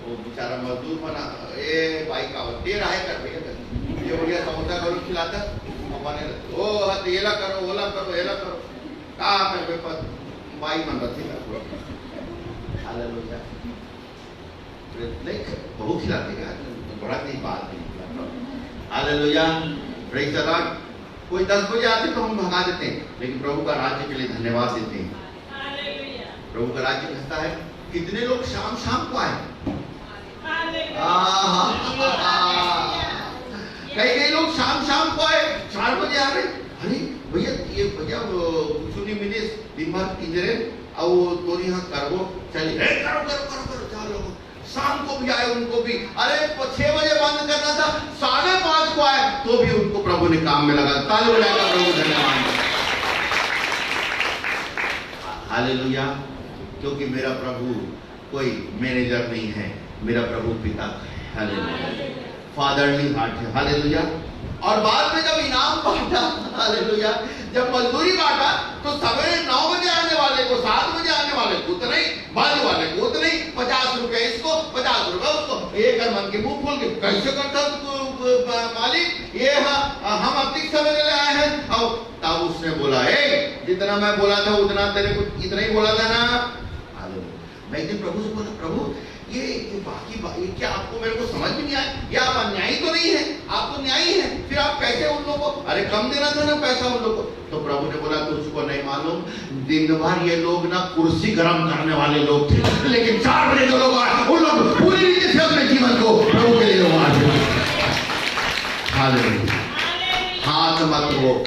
वो बेचारा मजदूर बना, ए भाई का दे रहा है, कर भैया कर, ये बढ़िया समोसा करो खिलाता, हमारे ओ हाथ येला करो, ओला करो, येला करो, का कर बे पर भाई मन रखी का। हालेलुया। नहीं बहुत खिलाते हैं, बड़ा नहीं बात नहीं। Hallelujah, praise the Lord. कोई 10 बजे आते तो हम भगा देते हैं, लेकिन प्रभु का राज्य के लिए धन्यवाद देते हैं। प्रभु का राज्य कहता है कितने लोग शाम शाम को आए, कई लोग शाम शाम को आए, 4 बजे आ रहे। अरे भैया ये भैया कुछ मिले दिन भर पिंजरे और तो यहाँ करो, चलिए करो करो करो करो, चलो शाम को भी आए, उनको भी, अरे 6 बजे बंद करना था, 5:30 को आए, तो भी उनको प्रभु ने काम में लगा। ताली बजाएगा प्रभु, धन्यवाद। हालेलुया। क्योंकि मेरा प्रभु कोई मैनेजर नहीं है, मेरा प्रभु पिता है। हालेलुया, फादरली हार्ट है। हालेलुया। और बाद में जब इनाम बांटा, हालेलुया, जब मजदूरी बांटा, तो सवेरे 9 बजे आने वाले को, 7 बजे आने वाले को उतना ही, बाजू वाले को उतना ही, 50 रुपए इसको, 50 रुपए उसको। एक मन के मुंह खोल के कैसे करता मालिक, ये हम अपनी सवेरे ले आए हैं। और तब उसने बोला, जितना मैं बोला था उतना तेरे को इतना ही बोला था ना। हालेलुया। मैं एक दिन प्रभु से बोला, प्रभु ये बाकी ये क्या आपको मेरे को समझ में नहीं आया, ये आप अन्यायी तो नहीं है, आप तो न्यायी है, फिर आप कैसे उन लोगों को, अरे कम देना था ना पैसा उन लोगों को। तो प्रभु ने बोला तुझको नहीं मालूम, दिन भर ये लोग ना कुर्सी गर्म करने वाले लोग थे, लेकिन 4 बजे जो लोग आए, उन लोग पूरी रीति से अपने जीवन को प्रभु के लिए लगा दिया। हालेलुया। हाथ मत रोक,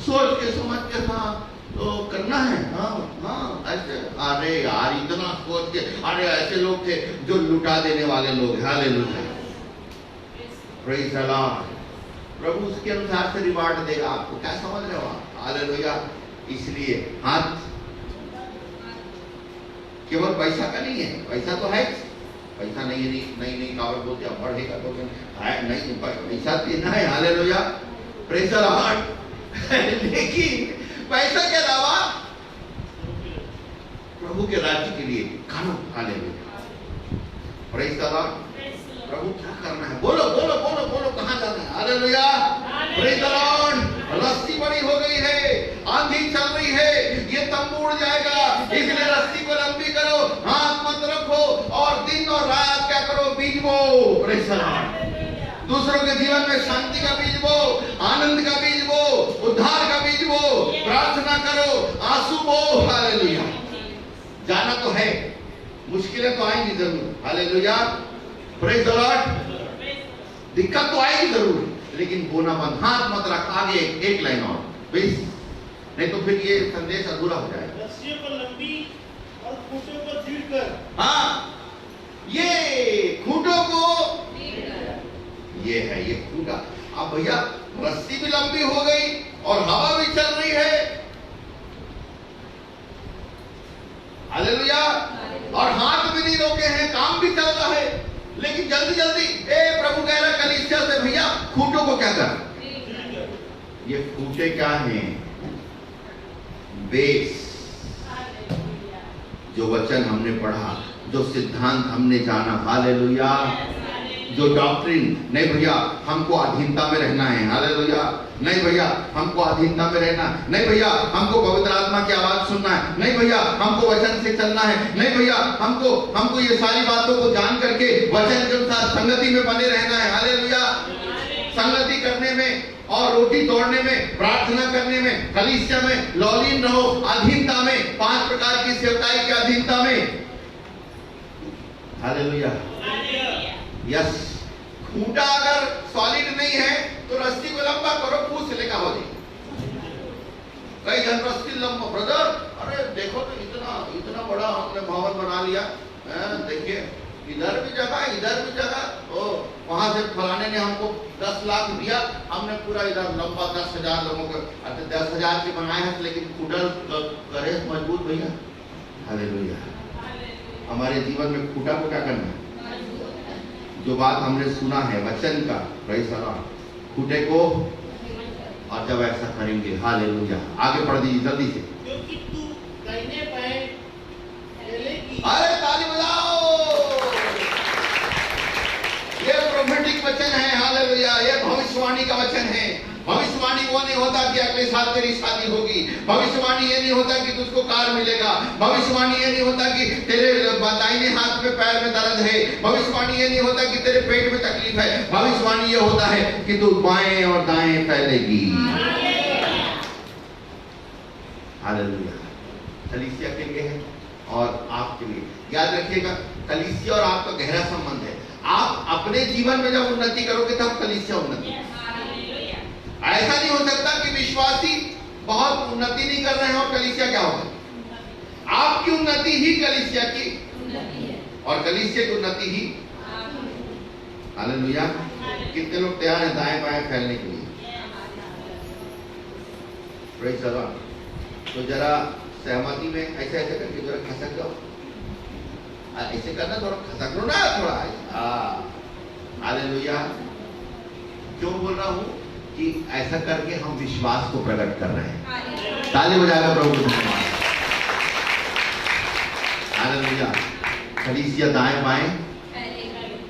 सोच के समझ के, हाँ तो करना है, हाँ हाँ ऐसे। अरे यार इतना सोच के, अरे ऐसे लोग थे जो लुटा देने वाले लोग। Hallelujah, praise the Lord. प्रभु उसके अनुसार से रिवार्ड देगा आपको, क्या समझ रहे हो आप? हालेलुया। इसलिए हाथ केवल पैसा का नहीं है, पैसा तो है, पैसा नहीं कावड़ बोलते अब बढ़ेगा तो है नहीं, पैसा देना है। Hallelujah, praise the Lord. लेकिन पैसा के अलावा प्रभु के राज्य के लिए खाना। Hallelujah, praise the Lord. प्रभु क्या करना है, बोलो बोलो बोलो बोलो, कहां जाना है? Hallelujah, praise the Lord. रस्सी बड़ी हो गई है, आंधी चल रही है, ये तंबू उड़ जाएगा, इसलिए रस्सी को लंबी करो, हाथ मत रखो, और दिन और रात क्या करो, बीज बो। Praise the Lord. दूसरों के जीवन में शांति का बीज बो, आनंद का बीज बो, उद्धार का बीज बो, प्रार्थना करो, आंसू बो। हालेलुया। जाना तो है, मुश्किलें तो आएंगी जरूर। Hallelujah, praise the Lord. दिक्कत तो आएगी जरूर, लेकिन बोना बंद, हाथ मत रख। आगे एक लाइन और प्लीज, नहीं तो फिर ये संदेश अधूरा हो जाएगा। रस्सियों को लंबी और खूंटों को दृढ़ कर। हाँ, ये खूंटों को, ये है ये खूंटा, अब भैया रस्सी भी लंबी हो गई और हवा भी चल रही है, हालेलुया, और हाथ भी नहीं रोके हैं, काम भी चल रहा है, लेकिन जल्दी जल्दी प्रभु कह रहा कलीसिया से, भैया खूंटों को क्या कर। ये खूंटे क्या हैं? बेस, जो वचन हमने पढ़ा, जो सिद्धांत हमने जाना, हालेलुया, जो डॉक्ट्रिन, नहीं भैया हमको अधीनता में रहना है, हालेलुया, नहीं भैया हमको अधीनता में रहना, नहीं भैया हमको पवित्र आत्मा की आवाज सुनना है, नहीं भैया हमको वचन से चलना है, नहीं भैया हमको ये सारी बातों को जान करके वचन के अनुसार संगति में बने रहना है, हालेलुया, संगति करने में और रोटी तोड़ने में, प्रार्थना करने में, कलीसिया में लौलीन रहो, अधीनता में, 5 प्रकार की सेवकाई के अधीनता में, हालेलुया, यस। खूंटा अगर सॉलिड नहीं है तो रस्सी को लंबा करो, पूछ से लेकर हो जाए। कई जन रस्सी लंबा, ब्रदर अरे देखो तो इतना बड़ा हमने भवन बना लिया, देखिए इधर भी जगह, इधर भी जगह, ओ वहां से फलाने ने हमको 10 लाख दिया, हमने पूरा इधर लंबा 10,000 लोगों को, 10,000 के बनाए हैं, लेकिन खुडल करे मजबूत भैया, हालेलुया। हमारे जीवन में खूंटा को क्या करना है? जो बात हमने सुना है वचन का, प्रेज़ द लॉर्ड, खूंटे को, और जब ऐसा करेंगे, हालेलुया, आगे पढ़ दीजिए जल्दी से। क्योंकि तू दाहिने बाएं चलेगी। अरे ताली बजाओ, ये प्रोफेटिक वचन है, हालेलुया, ये भविष्यवाणी का वचन है। भविष्यवाणी वो नहीं होता कि अगले साल तेरी शादी होगी, भविष्यवाणी ये नहीं होता कि तुझको कार मिलेगा, भविष्यवाणी ये नहीं होता कि तेरे दाहिने हाथ में पैर में दर्द है, भविष्यवाणी ये नहीं होता कि तेरे पेट में तकलीफ है, भविष्यवाणी ये होता है कि तू बाएं और दाएं फैलेगी, हालेलुया। कलीसिया के लिए है और आपके लिए, याद रखिएगा कलीसिया और आपका गहरा संबंध है। आप अपने जीवन में जब उन्नति करोगे तब कलीसिया उन्नति। ऐसा नहीं हो सकता कि विश्वासी बहुत उन्नति नहीं कर रहे हैं और कलीसिया क्या होगा? आपकी उन्नति ही कलीसिया की और कलीसिया की उन्नति ही, हालेलुया। कितने लोग तैयार हैं दाएं बाएं फैलने के लिए? Praise the Lord. तो जरा सहमति में ऐसे ऐसे करके जरा खसक जाओ, ऐसे करना, थोड़ा खसक लो ना, थोड़ा, हालेलुया। क्यों बोल रहा हूं कि ऐसा करके हम विश्वास को प्रकट कर रहे हैं। ताली बजाकर प्रभु को धन्यवाद, हालेलुया। कलीसिया दाएं बाएं,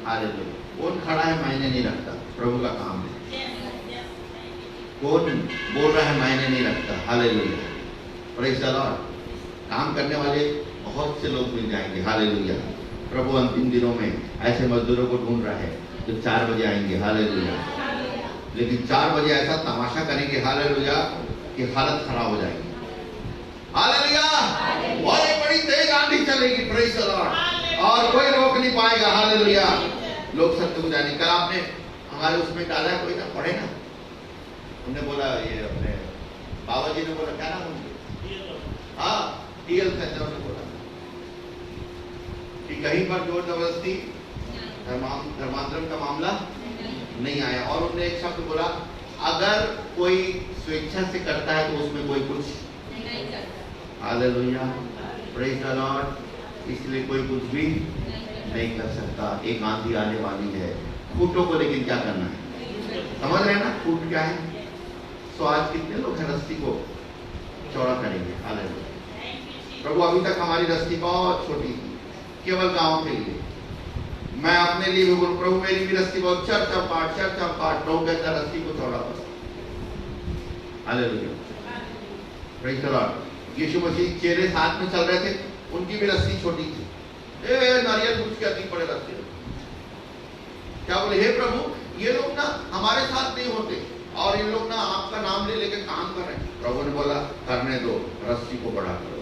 हालेलुया। कौन खड़ा है मायने नहीं रखता, प्रभु का काम है। कौन बोल रहा है मायने नहीं रखता, हालेलुया, प्रेज़ द लॉर्ड। काम करने वाले बहुत से लोग मिल जाएंगे, हालेलुया। प्रभु अंतिम दिनों में ऐसे मजदूरों को ढूंढ रहा है जो 4 बजे आएंगे, हालेलुया। लेकिन 4 बजे ऐसा तमाशा करेंगे, हालेलुया, कि हालत खराब हो जाएगी, हालेलुया। और एक बड़ी तेज आंधी चलेगी, प्रेज़ द लॉर्ड, और कोई रोक नहीं पाएगा, हालेलुया। लोग सत्य को जाने। कल आपने हमारे उसमें डाला, कोई ना पढ़े ना, उन्होंने बोला, ये अपने बाबा जी ने बोला, क्या नाम उनके, हाँ टीएल सैजर ने बोला कि कहीं पर जोर जबरदस्ती धर्मांतरण का मामला नहीं आया, और उन्होंने एक शब्द बोला, अगर कोई स्वेच्छा से करता है तो उसमें कोई कुछ नहीं करता, हालेलुया, प्रेज़ द लॉर्ड। इसलिए कोई कुछ भी नहीं कर सकता। एक आंधी आने वाली है, खूंटों को लेकिन क्या करना है, समझ रहे हैं ना, खूंट क्या है। तो आज कितने लोग हैं रस्सी को चौड़ा करेंगे, हालेलुया। प्रभु अभी तक हमारी रस्सी बहुत छोटी थी, केवल गांव के लिए। मैं अपने लिए भी बोलूं, प्रभु मेरी भी रस्सी बहुत चरचपाट, प्रभु कहता रस्सी को चौड़ा करो, हालेलुया, प्रेज़ द लॉर्ड। यीशु मसीह चेहरे साथ में चल रहे थे, उनकी भी रस्सी छोटी थी, नारियल कुछ क्या नहीं पड़े रस्सी, क्या बोले, हे प्रभु ये लोग ना हमारे साथ नहीं होते और ये लोग ना आपका नाम ले लेके काम कर रहे हैं। प्रभु ने बोला, करने दो, रस्सी को बड़ा करो,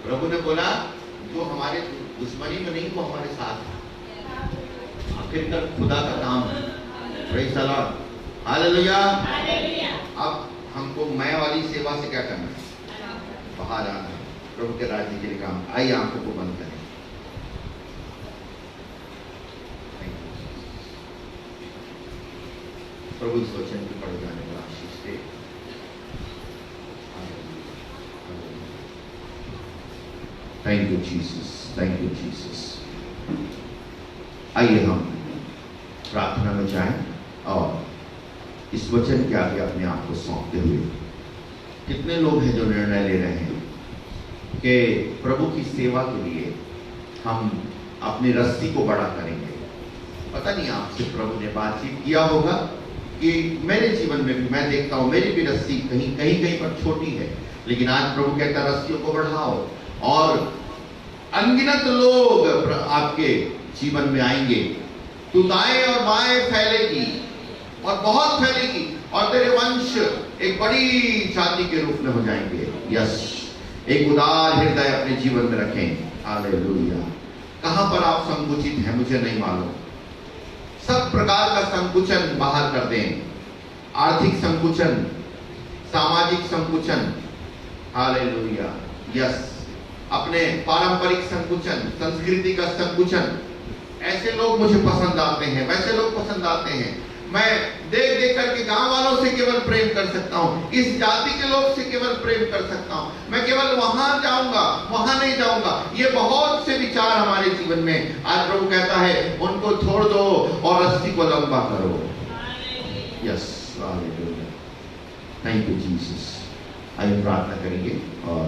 प्रभु ने बोला, जो हमारे दुश्मनी में नहीं वो हमारे साथ है। आखिरकार खुदा का काम है, प्रेज़ द लॉर्ड, हालेलुया। अब हमको मैं वाली सेवा से क्या करना है, बाहर आना है, प्रभु के राज्य के लिए काम। आइए आंखों को बंद करें। प्रभु इस वचन के पढ़े जाने पर आशीष दे। Thank you Jesus, thank you Jesus. आइए हम प्रार्थना में जाएं और इस वचन के आगे अपने आप को सौंपते हुए, कितने लोग हैं जो निर्णय ले रहे हैं कि प्रभु की सेवा के लिए हम अपनी रस्सी को बड़ा करेंगे। पता नहीं आपसे प्रभु ने बातचीत किया होगा कि मेरे जीवन में भी मैं देखता हूं मेरी भी रस्सी कहीं पर छोटी है, लेकिन आज प्रभु कहता रस्सियों को बढ़ाओ और अनगिनत लोग आपके जीवन में आएंगे। तू दाएं और बाएं फैलेगी और बहुत फैलेगी और तेरे वंश एक बड़ी जाति के रूप में हो जाएंगे। यस, एक उदार हृदय अपने जीवन में रखें। हालेलुया। कहां पर आप संकुचित हैं मुझे नहीं मालूम। सब प्रकार का संकुचन बाहर कर दें। आर्थिक संकुचन, सामाजिक संकुचन, हालेलुया, यस, अपने पारंपरिक संकुचन, संस्कृति का संकुचन। ऐसे लोग मुझे पसंद आते हैं, वैसे लोग पसंद आते हैं। मैं देख देख करके गांव वालों से केवल प्रेम कर सकता हूं, इस जाति के लोग से केवल प्रेम कर सकता हूं, मैं केवल वहां जाऊंगा, वहां नहीं जाऊंगा। ये बहुत से विचार हमारे जीवन में। आज प्रभु कहता है उनको छोड़ दो और रस्सी को लंबा करो। Yes, hallelujah, thank you Jesus. आइए प्रार्थना करेंगे और